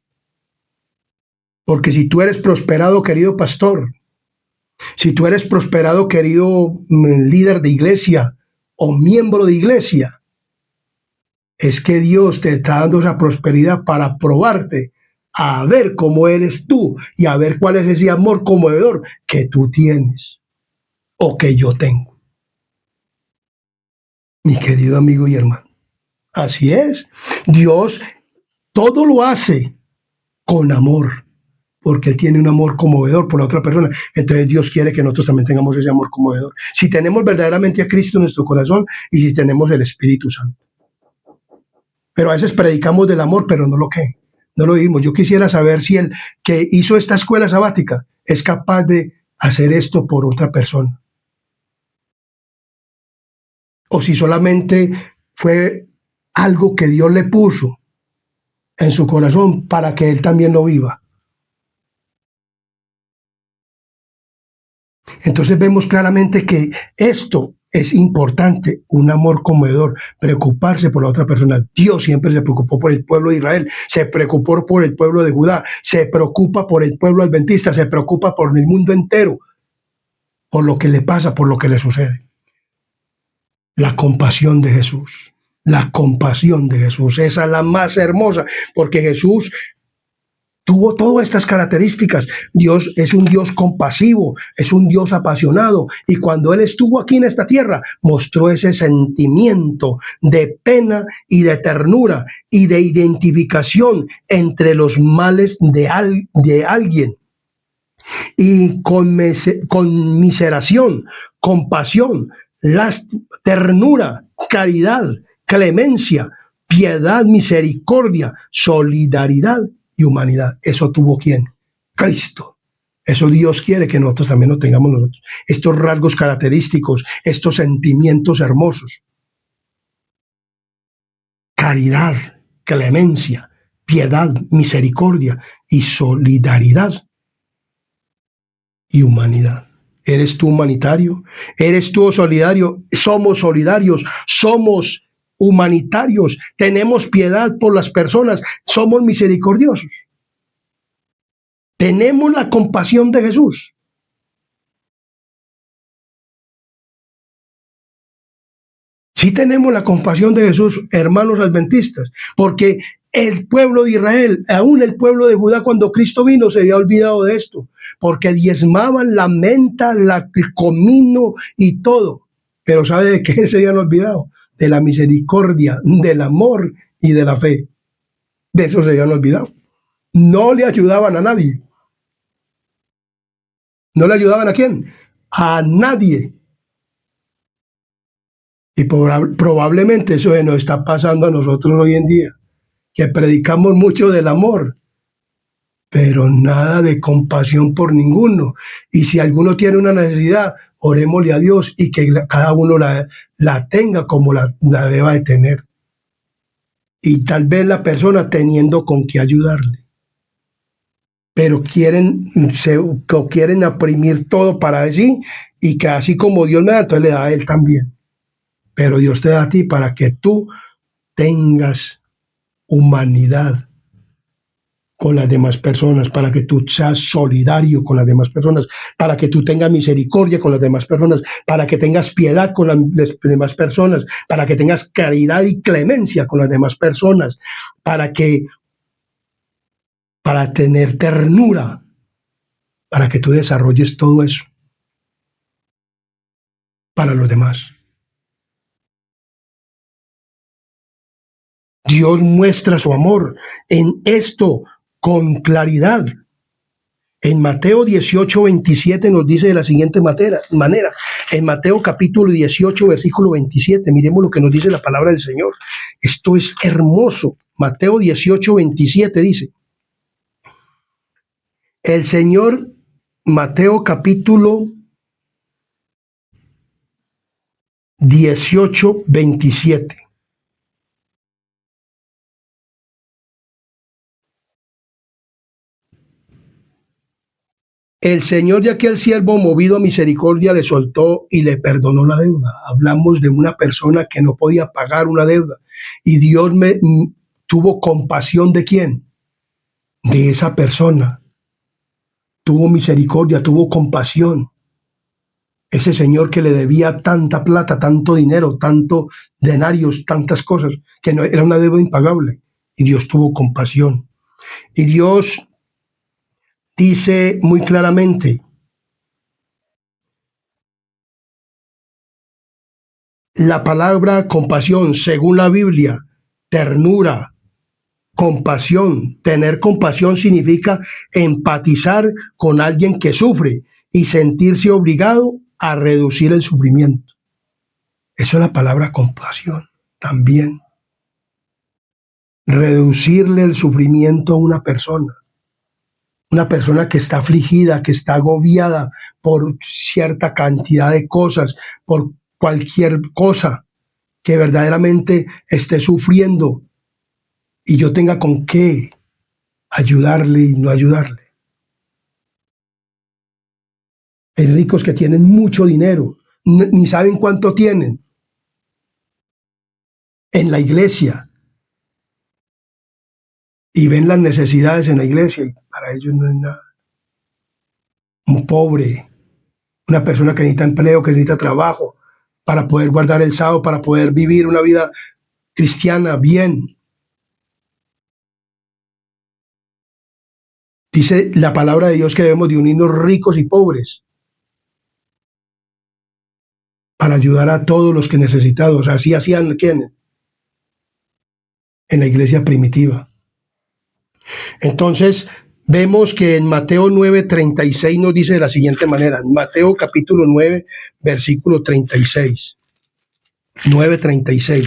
Porque si tú eres prosperado, querido pastor, si tú eres prosperado, querido líder de iglesia o miembro de iglesia, es que Dios te está dando esa prosperidad para probarte, a ver cómo eres tú y a ver cuál es ese amor conmovedor que tú tienes o que yo tengo. Mi querido amigo y hermano. Así es. Dios todo lo hace con amor, porque Él tiene un amor conmovedor por la otra persona. Entonces Dios quiere que nosotros también tengamos ese amor conmovedor. Si tenemos verdaderamente a Cristo en nuestro corazón y si tenemos el Espíritu Santo. Pero a veces predicamos del amor, pero no lo vivimos. Yo quisiera saber si el que hizo esta escuela sabática es capaz de hacer esto por otra persona. O si solamente fue algo que Dios le puso en su corazón para que él también lo viva. Entonces vemos claramente que esto es importante, un amor conmovedor, preocuparse por la otra persona. Dios siempre se preocupó por el pueblo de Israel, se preocupó por el pueblo de Judá, se preocupa por el pueblo adventista, se preocupa por el mundo entero, por lo que le pasa, por lo que le sucede. La compasión de Jesús. La compasión de Jesús, esa es la más hermosa, porque Jesús tuvo todas estas características. Dios es un Dios compasivo, es un Dios apasionado, y cuando Él estuvo aquí en esta tierra, mostró ese sentimiento de pena y de ternura y de identificación entre los males de alguien, y con miseración, compasión, ternura, caridad, clemencia, piedad, misericordia, solidaridad y humanidad. ¿Eso tuvo quién? Cristo. Eso Dios quiere que nosotros también lo tengamos nosotros. Estos rasgos característicos, estos sentimientos hermosos. Caridad, clemencia, piedad, misericordia y solidaridad y humanidad. ¿Eres tú humanitario? ¿Eres tú solidario? Somos solidarios, somos humanitarios, tenemos piedad por las personas, somos misericordiosos. Tenemos la compasión de Jesús. Sí tenemos la compasión de Jesús, hermanos adventistas, porque el pueblo de Israel, aún el pueblo de Judá, cuando Cristo vino, se había olvidado de esto, porque diezmaban la menta, el comino y todo. Pero ¿sabe de qué se habían olvidado? De la misericordia, del amor y de la fe. De eso se habían olvidado. No le ayudaban a nadie. ¿No le ayudaban a quién? A nadie. Y probablemente eso nos está pasando a nosotros hoy en día, que predicamos mucho del amor, pero nada de compasión por ninguno. Y si alguno tiene una necesidad, orémosle a Dios y que cada uno la tenga como la deba de tener. Y tal vez la persona teniendo con qué ayudarle. Pero quieren oprimir todo para sí y que así como Dios me da, entonces le da a él también. Pero Dios te da a ti para que tú tengas humanidad con las demás personas, para que tú seas solidario con las demás personas, para que tú tengas misericordia con las demás personas, para que tengas piedad con las demás personas, para que tengas caridad y clemencia con las demás personas, para tener ternura, para que tú desarrolles todo eso para los demás. Dios muestra su amor en esto con claridad. En Mateo 18:27 nos dice de la siguiente manera. En Mateo capítulo 18, versículo 27, miremos lo que nos dice la palabra del Señor. Esto es hermoso. Mateo 18:27 dice, el Señor, Mateo capítulo 18:27. El Señor de aquel siervo, movido a misericordia, le soltó y le perdonó la deuda. Hablamos de una persona que no podía pagar una deuda. Y Dios tuvo compasión ¿de quién? De esa persona. Tuvo misericordia, tuvo compasión. Ese señor que le debía tanta plata, tanto dinero, tanto denarios, tantas cosas, que no, era una deuda impagable. Y Dios tuvo compasión. Y Dios dice muy claramente, la palabra compasión, según la Biblia, ternura, compasión. Tener compasión significa empatizar con alguien que sufre y sentirse obligado a reducir el sufrimiento. Eso es la palabra compasión también. Reducirle el sufrimiento a una persona. Una persona que está afligida, que está agobiada por cierta cantidad de cosas, por cualquier cosa que verdaderamente esté sufriendo y yo tenga con qué ayudarle y no ayudarle. Hay ricos que tienen mucho dinero, ni saben cuánto tienen en la iglesia y ven las necesidades en la iglesia y para ellos no es nada. Un pobre, una persona que necesita empleo, que necesita trabajo para poder guardar el sábado, para poder vivir una vida cristiana bien. Dice la palabra de Dios que debemos de unirnos ricos y pobres para ayudar a todos los que necesitados. Así hacían ¿quiénes? En la iglesia primitiva. Entonces, vemos que en Mateo 9:36 nos dice de la siguiente manera, Mateo capítulo 9, versículo 36. 9:36.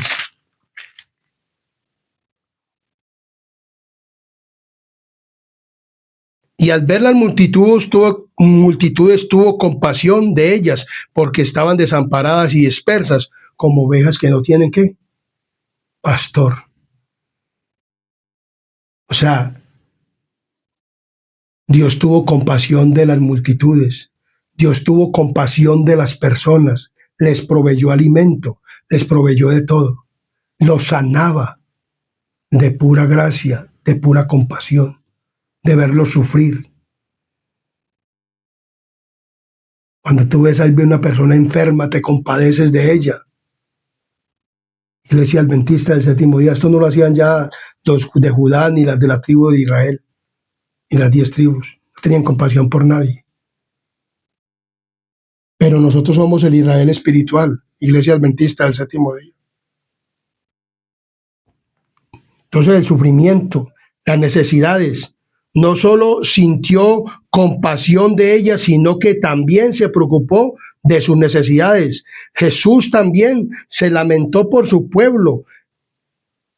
Y al ver las multitudes tuvo compasión de ellas, porque estaban desamparadas y dispersas, como ovejas que no tienen ¿qué? Pastor. O sea, Dios tuvo compasión de las multitudes. Dios tuvo compasión de las personas. Les proveyó alimento, les proveyó de todo. Los sanaba de pura gracia, de pura compasión, de verlos sufrir. Cuando tú ves a una persona enferma, te compadeces de ella. Iglesia Adventista del Séptimo Día, esto no lo hacían ya los de Judá ni las de la tribu de Israel, ni las 10 tribus. No tenían compasión por nadie. Pero nosotros somos el Israel espiritual, Iglesia Adventista del Séptimo Día. Entonces el sufrimiento, las necesidades, no solo sintió compasión de ellas, sino que también se preocupó de sus necesidades. Jesús también se lamentó por su pueblo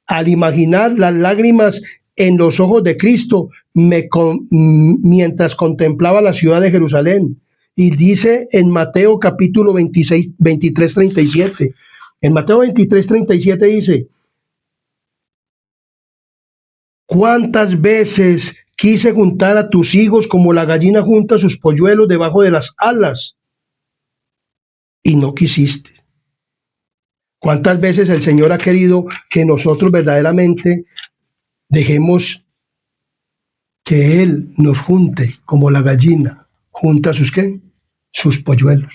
al imaginar las lágrimas en los ojos de Cristo mientras contemplaba la ciudad de Jerusalén. Y dice en Mateo capítulo 26, 23, 37. En Mateo 23, 37 dice: ¿cuántas veces quise juntar a tus hijos como la gallina junta sus polluelos debajo de las alas? Y no quisiste. ¿Cuántas veces el Señor ha querido que nosotros verdaderamente dejemos que Él nos junte como la gallina junta sus ¿qué? Sus polluelos?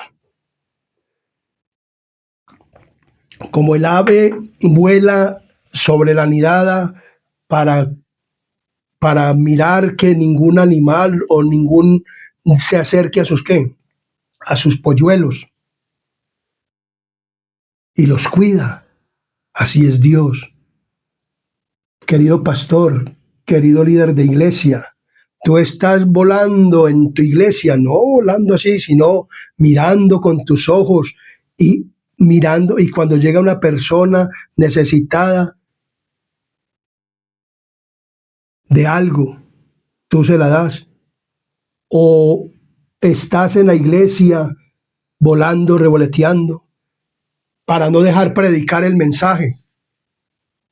Como el ave vuela sobre la nidada para mirar que ningún animal o ningún se acerque a sus ¿qué? A sus polluelos, y los cuida. Así es Dios. Querido pastor, querido líder de iglesia, tú estás volando en tu iglesia, no volando así, sino mirando con tus ojos y mirando, y cuando llega una persona necesitada de algo, tú se la das. O estás en la iglesia volando, revoloteando, para no dejar predicar el mensaje.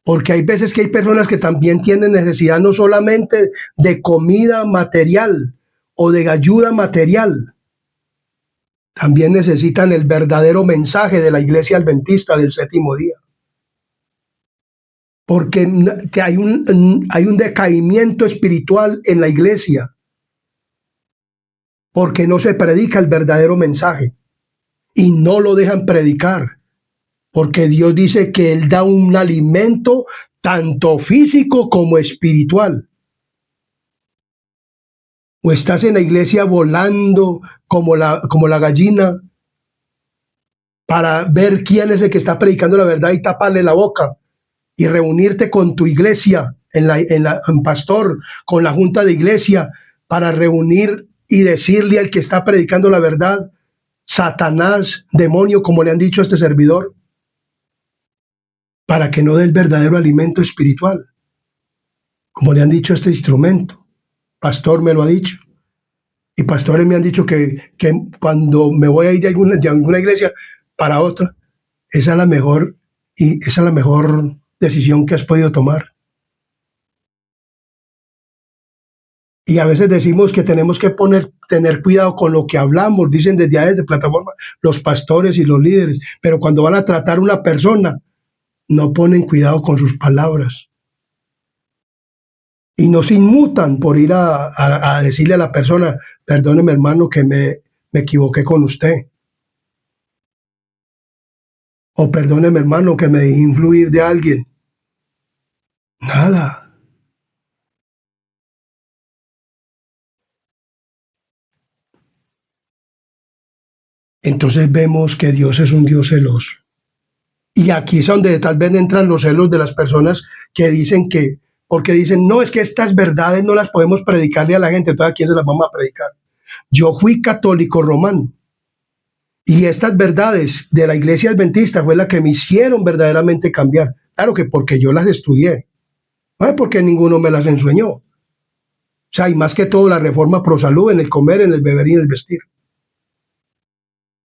Porque hay veces que hay personas que también tienen necesidad no solamente de comida material o de ayuda material, también necesitan el verdadero mensaje de la iglesia adventista del séptimo día. Porque hay un decaimiento espiritual en la iglesia, porque no se predica el verdadero mensaje y no lo dejan predicar. Porque Dios dice que Él da un alimento tanto físico como espiritual. O estás en la iglesia volando como la gallina para ver quién es el que está predicando la verdad y taparle la boca y reunirte con tu iglesia, en pastor, con la junta de iglesia, para reunir y decirle al que está predicando la verdad: Satanás, demonio, como le han dicho a este servidor, para que no dé el verdadero alimento espiritual, como le han dicho a este instrumento. Pastor me lo ha dicho. Y pastores me han dicho que cuando me voy a ir de alguna iglesia para otra, esa es la mejor decisión que has podido tomar. Y a veces decimos que tenemos que tener cuidado con lo que hablamos, dicen desde plataforma los pastores y los líderes, pero cuando van a tratar a una persona, no ponen cuidado con sus palabras. Y no se inmutan por ir a decirle a la persona: perdóneme, hermano, que me equivoqué con usted. O perdóneme, hermano, que me dejé influir de alguien. Nada. Entonces vemos que Dios es un Dios celoso. Y aquí es donde tal vez entran los celos de las personas que dicen porque dicen: no, es que estas verdades no las podemos predicarle a la gente, entonces ¿a quién se las vamos a predicar? Yo fui católico romano, y estas verdades de la iglesia adventista fue la que me hicieron verdaderamente cambiar. Claro que porque yo las estudié, no es porque ninguno me las enseñó. O sea, y más que todo la reforma pro salud, en el comer, en el beber y en el vestir.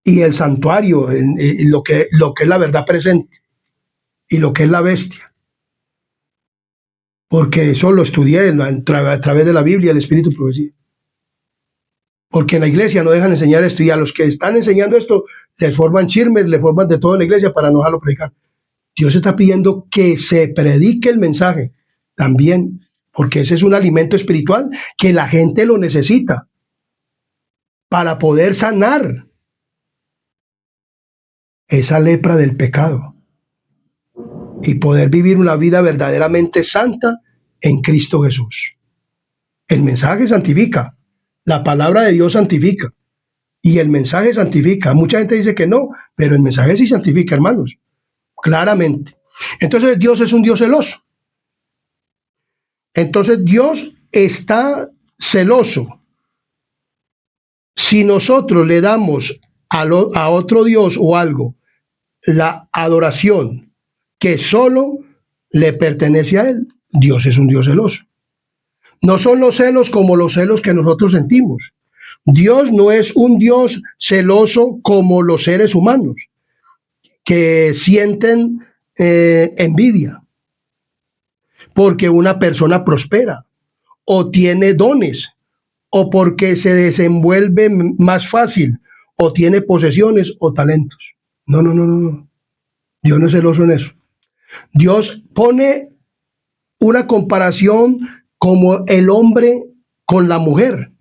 Y el santuario, en lo que es la verdad presente y lo que es la bestia. Porque eso lo estudié a través de la Biblia, el Espíritu Profecía. Porque en la iglesia no dejan enseñar esto, y a los que están enseñando esto les forman chismes, les forman de todo en la iglesia para no dejarlo predicar. Dios está pidiendo que se predique el mensaje también, porque ese es un alimento espiritual que la gente lo necesita para poder sanar esa lepra del pecado y poder vivir una vida verdaderamente santa en Cristo Jesús. El mensaje santifica, la palabra de Dios santifica, y el mensaje santifica. Mucha gente dice que no, pero el mensaje sí santifica, hermanos, claramente. Entonces Dios es un Dios celoso. Entonces Dios está celoso. Si nosotros le damos a otro Dios o algo la adoración que solo le pertenece a Él, Dios es un Dios celoso. No son los celos como los celos que nosotros sentimos. Dios no es un Dios celoso como los seres humanos, que sienten envidia porque una persona prospera o tiene dones o porque se desenvuelve más fácil o tiene posesiones o talentos. No, no, no, no, no. Dios no es celoso en eso. Dios pone una comparación como el hombre con la mujer.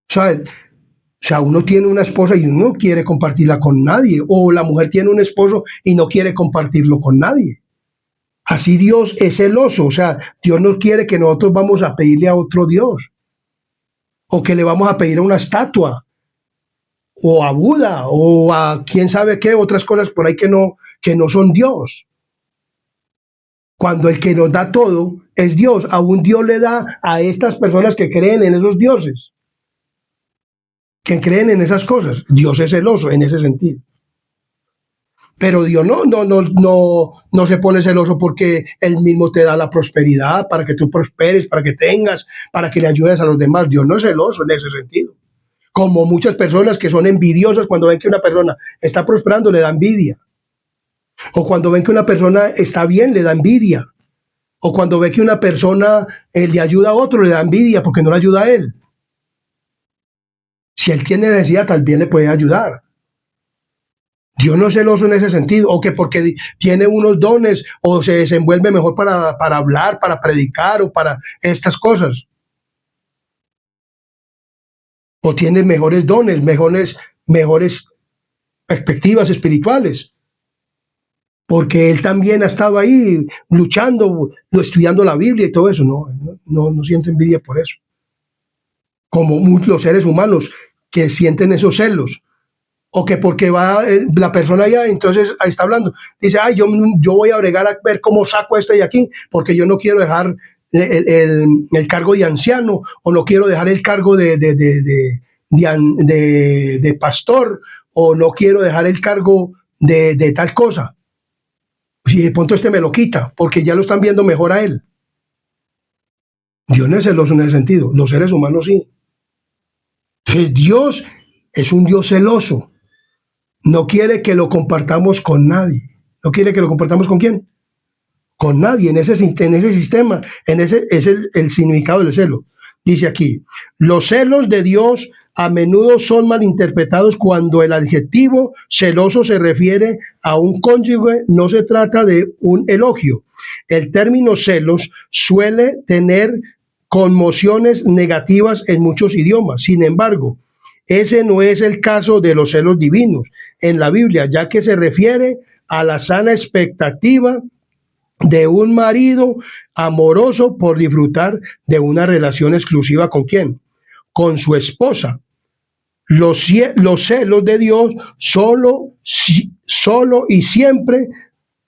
O sea, uno tiene una esposa y no quiere compartirla con nadie, o la mujer tiene un esposo y no quiere compartirlo con nadie. Así Dios es celoso, o sea, Dios no quiere que nosotros vamos a pedirle a otro Dios, o que le vamos a pedir a una estatua, o a Buda, o a quién sabe qué, otras cosas por ahí que no son Dios. Cuando el que nos da todo es Dios, aún Dios le da a estas personas que creen en esos dioses, que creen en esas cosas. Dios es celoso en ese sentido. Pero Dios no se pone celoso porque Él mismo te da la prosperidad para que tú prosperes, para que tengas, para que le ayudes a los demás. Dios no es celoso en ese sentido. Como muchas personas que son envidiosas cuando ven que una persona está prosperando, le da envidia. O cuando ven que una persona está bien, le da envidia. O cuando ve que una persona le ayuda a otro, le da envidia porque no le ayuda a él. Si él tiene necesidad, también le puede ayudar. Dios no es celoso en ese sentido, o que porque tiene unos dones o se desenvuelve mejor para hablar, para predicar o para estas cosas. O tiene mejores dones, mejores perspectivas espirituales. Porque él también ha estado ahí luchando, estudiando la Biblia y todo eso. No siento envidia por eso. Como los seres humanos que sienten esos celos. O que porque va la persona allá, entonces ahí está hablando. Dice, ay, yo voy a bregar a ver cómo saco este de aquí, porque yo no quiero dejar el cargo de anciano, o no quiero dejar el cargo de pastor, o no quiero dejar el cargo de tal cosa. Si de pronto este me lo quita, porque ya lo están viendo mejor a él. Dios no es celoso en ese sentido, los seres humanos sí. Entonces Dios es un Dios celoso. No quiere que lo compartamos con nadie. ¿No quiere que lo compartamos con quién? Con nadie. En ese sistema, ese es el significado del celo. Dice aquí, los celos de Dios a menudo son malinterpretados cuando el adjetivo celoso se refiere a un cónyuge, no se trata de un elogio. El término celos suele tener conmociones negativas en muchos idiomas. Sin embargo, ese no es el caso de los celos divinos en la Biblia, ya que se refiere a la sana expectativa de un marido amoroso por disfrutar de una relación exclusiva ¿con quién? Con su esposa. Los celos de Dios solo y siempre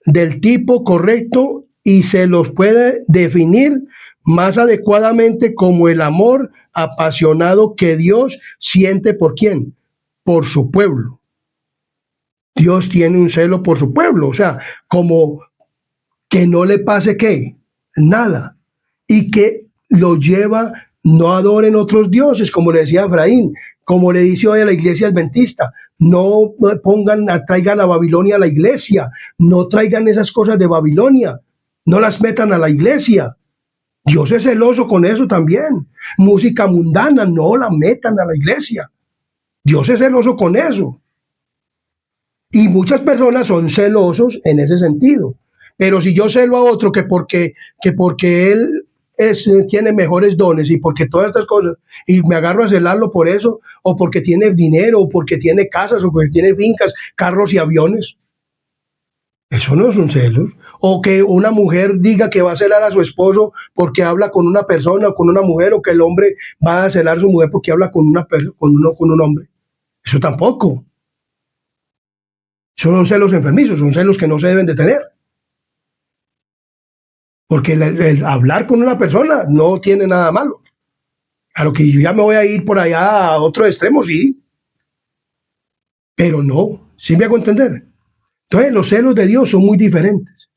del tipo correcto, y se los puede definir más adecuadamente como el amor apasionado que Dios siente ¿por quién? Por su pueblo. Dios tiene un celo por su pueblo, o sea, como que no le pase ¿qué? Nada. Y que lo lleva, no adoren otros dioses, como le decía Efraín, como le dice hoy a la iglesia adventista, no traigan a Babilonia a la iglesia, no traigan esas cosas de Babilonia, no las metan a la iglesia. Dios es celoso con eso también. Música mundana, no la metan a la iglesia. Dios es celoso con eso. Y muchas personas son celosos en ese sentido. Pero si yo celo a otro que porque él tiene mejores dones y porque todas estas cosas, y me agarro a celarlo por eso, o porque tiene dinero, o porque tiene casas, o porque tiene fincas, carros y aviones, eso no es un celos. O que una mujer diga que va a celar a su esposo porque habla con una persona o con una mujer, o que el hombre va a celar a su mujer porque habla con un hombre. Eso tampoco. Son celos enfermizos, son celos que no se deben de tener. Porque el hablar con una persona no tiene nada malo. A lo que yo ya me voy a ir por allá a otro extremo, sí. Pero no, ¿sí me hago entender? Entonces los celos de Dios son muy diferentes.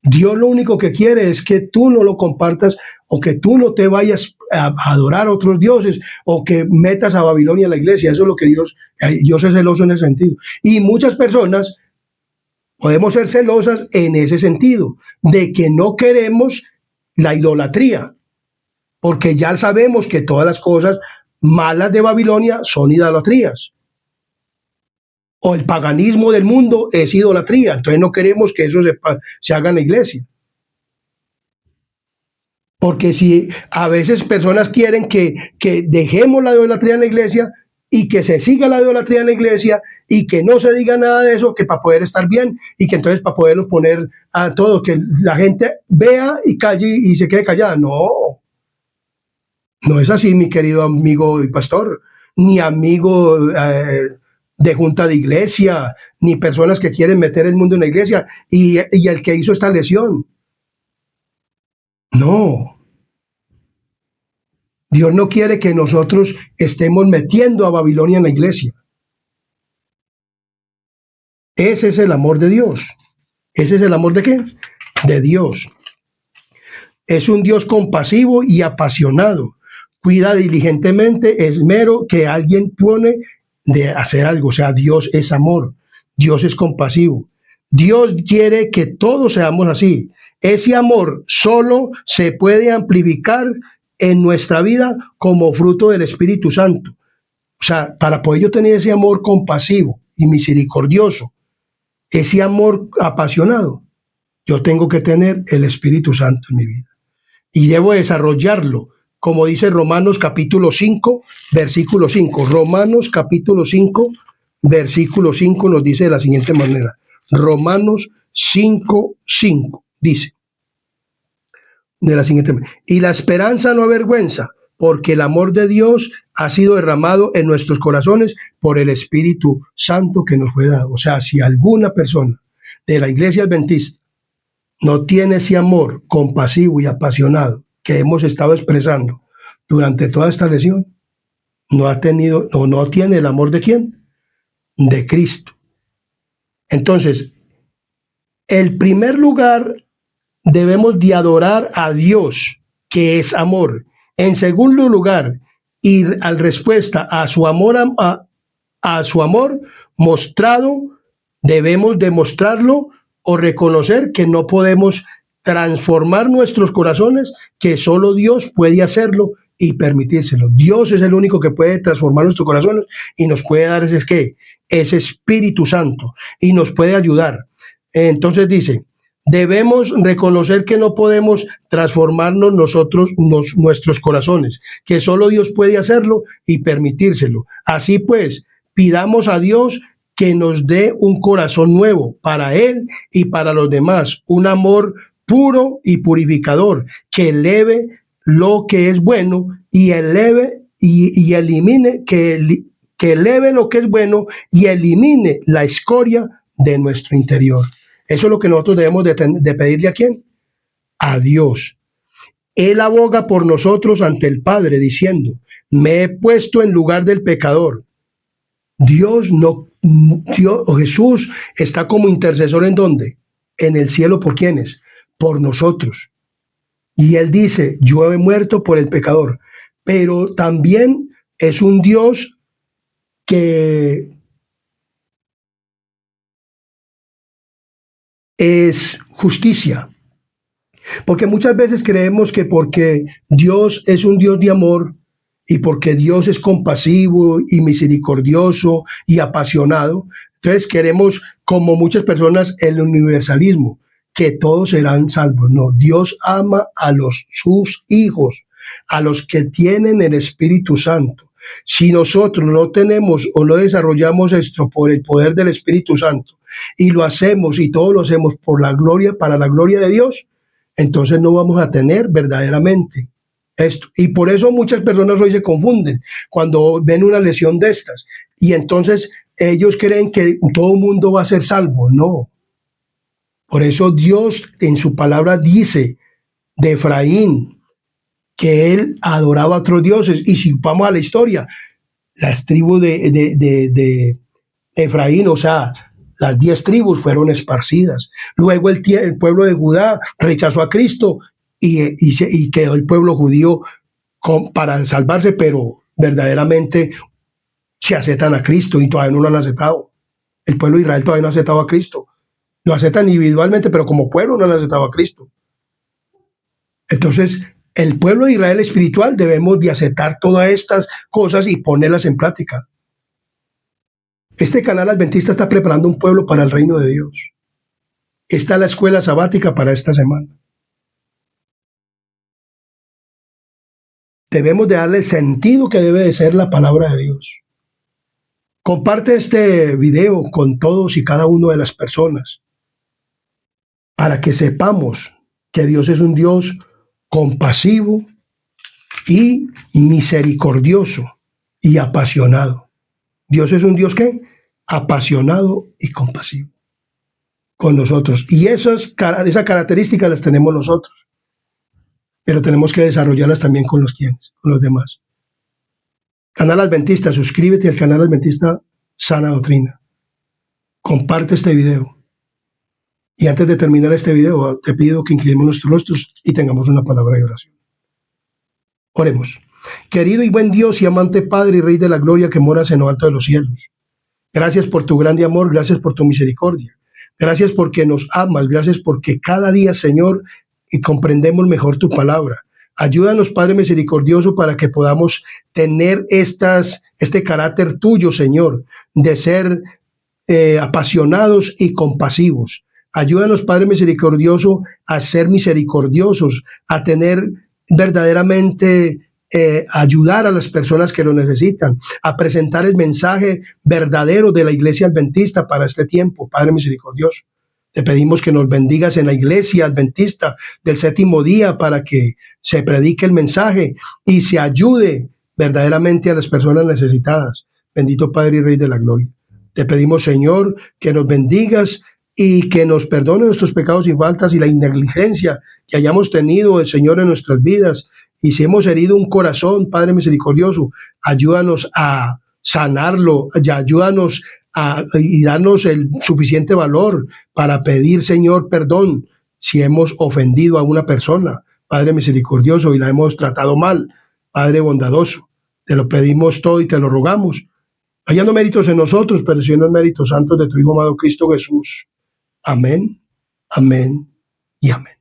Dios lo único que quiere es que tú no lo compartas o que tú no te vayas a adorar a otros dioses o que metas a Babilonia en la iglesia. Eso es lo que Dios es celoso en ese sentido. Y muchas personas podemos ser celosas en ese sentido, de que no queremos la idolatría, porque ya sabemos que todas las cosas malas de Babilonia son idolatrías. O el paganismo del mundo es idolatría. Entonces no queremos que eso se haga en la iglesia. Porque si a veces personas quieren que dejemos la idolatría en la iglesia y que se siga la idolatría en la iglesia y que no se diga nada de eso, que para poder estar bien y que entonces para poderlos poner a todos, que la gente vea y calle y se quede callada. No, no es así, mi querido amigo y pastor, ni amigo de junta de iglesia, ni personas que quieren meter el mundo en la iglesia y el que hizo esta lesión. No. Dios no quiere que nosotros estemos metiendo a Babilonia en la iglesia. Ese es el amor de Dios. ¿Ese es el amor de qué? De Dios. Es un Dios compasivo y apasionado. Cuida diligentemente, esmero que alguien pone de hacer algo. O sea, Dios es amor. Dios es compasivo. Dios quiere que todos seamos así. Ese amor solo se puede amplificar en nuestra vida como fruto del Espíritu Santo. O sea, para poder yo tener ese amor compasivo y misericordioso, ese amor apasionado, yo tengo que tener el Espíritu Santo en mi vida. Y debo desarrollarlo, como dice Romanos capítulo 5, versículo 5. Romanos capítulo 5, versículo 5 nos dice de la siguiente manera. Romanos 5, 5 dice de la siguiente manera: y la esperanza no avergüenza, porque el amor de Dios ha sido derramado en nuestros corazones por el Espíritu Santo que nos fue dado. O sea, si alguna persona de la iglesia adventista no tiene ese amor compasivo y apasionado que hemos estado expresando durante toda esta lección, no ha tenido o no tiene el amor de ¿quién? De Cristo. Entonces, el primer lugar debemos de adorar a Dios, que es amor. En segundo lugar, ir al respuesta a su amor, a su amor mostrado, debemos demostrarlo o reconocer que no podemos transformar nuestros corazones, que solo Dios puede hacerlo y permitírselo. Dios es el único que puede transformar nuestros corazones y nos puede dar ese Espíritu Santo y nos puede ayudar. Entonces dice, debemos reconocer que no podemos transformarnos nuestros corazones, que solo Dios puede hacerlo y permitírselo. Así pues, pidamos a Dios que nos dé un corazón nuevo para Él y para los demás, un amor puro y purificador, que eleve lo que es bueno y eleve y elimine, que eleve lo que es bueno y elimine la escoria de nuestro interior. Eso es lo que nosotros debemos de pedirle a ¿quién? A Dios. Él aboga por nosotros ante el Padre diciendo, me he puesto en lugar del pecador. Dios Jesús está como intercesor ¿en dónde? En el cielo. ¿Por quiénes? Por nosotros. Y Él dice, yo he muerto por el pecador, pero también es un Dios que es justicia. Porque muchas veces creemos que porque Dios es un Dios de amor y porque Dios es compasivo y misericordioso y apasionado, entonces queremos, como muchas personas, el universalismo, que todos serán salvos. No, Dios ama a sus hijos, a los que tienen el Espíritu Santo. Si nosotros no tenemos o no desarrollamos esto por el poder del Espíritu Santo y lo hacemos y todo lo hacemos por la gloria, para la gloria de Dios, entonces no vamos a tener verdaderamente esto. Y por eso muchas personas hoy se confunden cuando ven una lesión de estas. Y entonces ellos creen que todo el mundo va a ser salvo. No. Por eso Dios en su palabra dice de Efraín que él adoraba a otros dioses. Y si vamos a la historia, las tribus de Efraín, o sea, Las 10 tribus fueron esparcidas. Luego el pueblo de Judá rechazó a Cristo y quedó el pueblo judío para salvarse, pero verdaderamente se aceptan a Cristo y todavía no lo han aceptado. El pueblo de Israel todavía no ha aceptado a Cristo. Lo aceptan individualmente, pero como pueblo no han aceptado a Cristo. Entonces, el pueblo de Israel espiritual debemos de aceptar todas estas cosas y ponerlas en práctica. Este canal adventista está preparando un pueblo para el reino de Dios. Esta es la escuela sabática para esta semana. Debemos de darle el sentido que debe de ser la palabra de Dios. Comparte este video con todos y cada una de las personas para que sepamos que Dios es un Dios compasivo y misericordioso y apasionado. Dios es un Dios ¿qué? Apasionado y compasivo con nosotros. Y esas características las tenemos nosotros, pero tenemos que desarrollarlas también con los demás. Canal Adventista, suscríbete al canal Adventista Sana Doctrina. Comparte este video. Y antes de terminar este video, te pido que inclinemos nuestros rostros y tengamos una palabra de oración. Oremos. Querido y buen Dios y amante Padre y Rey de la Gloria que moras en lo alto de los cielos. Gracias por tu grande amor, gracias por tu misericordia. Gracias porque nos amas, gracias porque cada día, Señor, comprendemos mejor tu palabra. Ayúdanos, Padre misericordioso, para que podamos tener este carácter tuyo, Señor, de ser apasionados y compasivos. Ayúdanos, Padre misericordioso, a ser misericordiosos, a tener verdaderamente ayudar a las personas que lo necesitan, a presentar el mensaje verdadero de la iglesia adventista para este tiempo, Padre misericordioso. Te pedimos que nos bendigas en la iglesia adventista del séptimo día para que se predique el mensaje y se ayude verdaderamente a las personas necesitadas. Bendito Padre y Rey de la Gloria. Te pedimos, Señor, que nos bendigas y que nos perdone nuestros pecados y faltas y la negligencia que hayamos tenido, el Señor, en nuestras vidas. Y si hemos herido un corazón, Padre misericordioso, ayúdanos a sanarlo, ayúdanos y darnos el suficiente valor para pedir, Señor, perdón si hemos ofendido a una persona, Padre misericordioso, y la hemos tratado mal, Padre bondadoso. Te lo pedimos todo y te lo rogamos, hallando méritos en nosotros, pero siendo méritos santos de tu Hijo amado Cristo Jesús. Amén, amén y amén.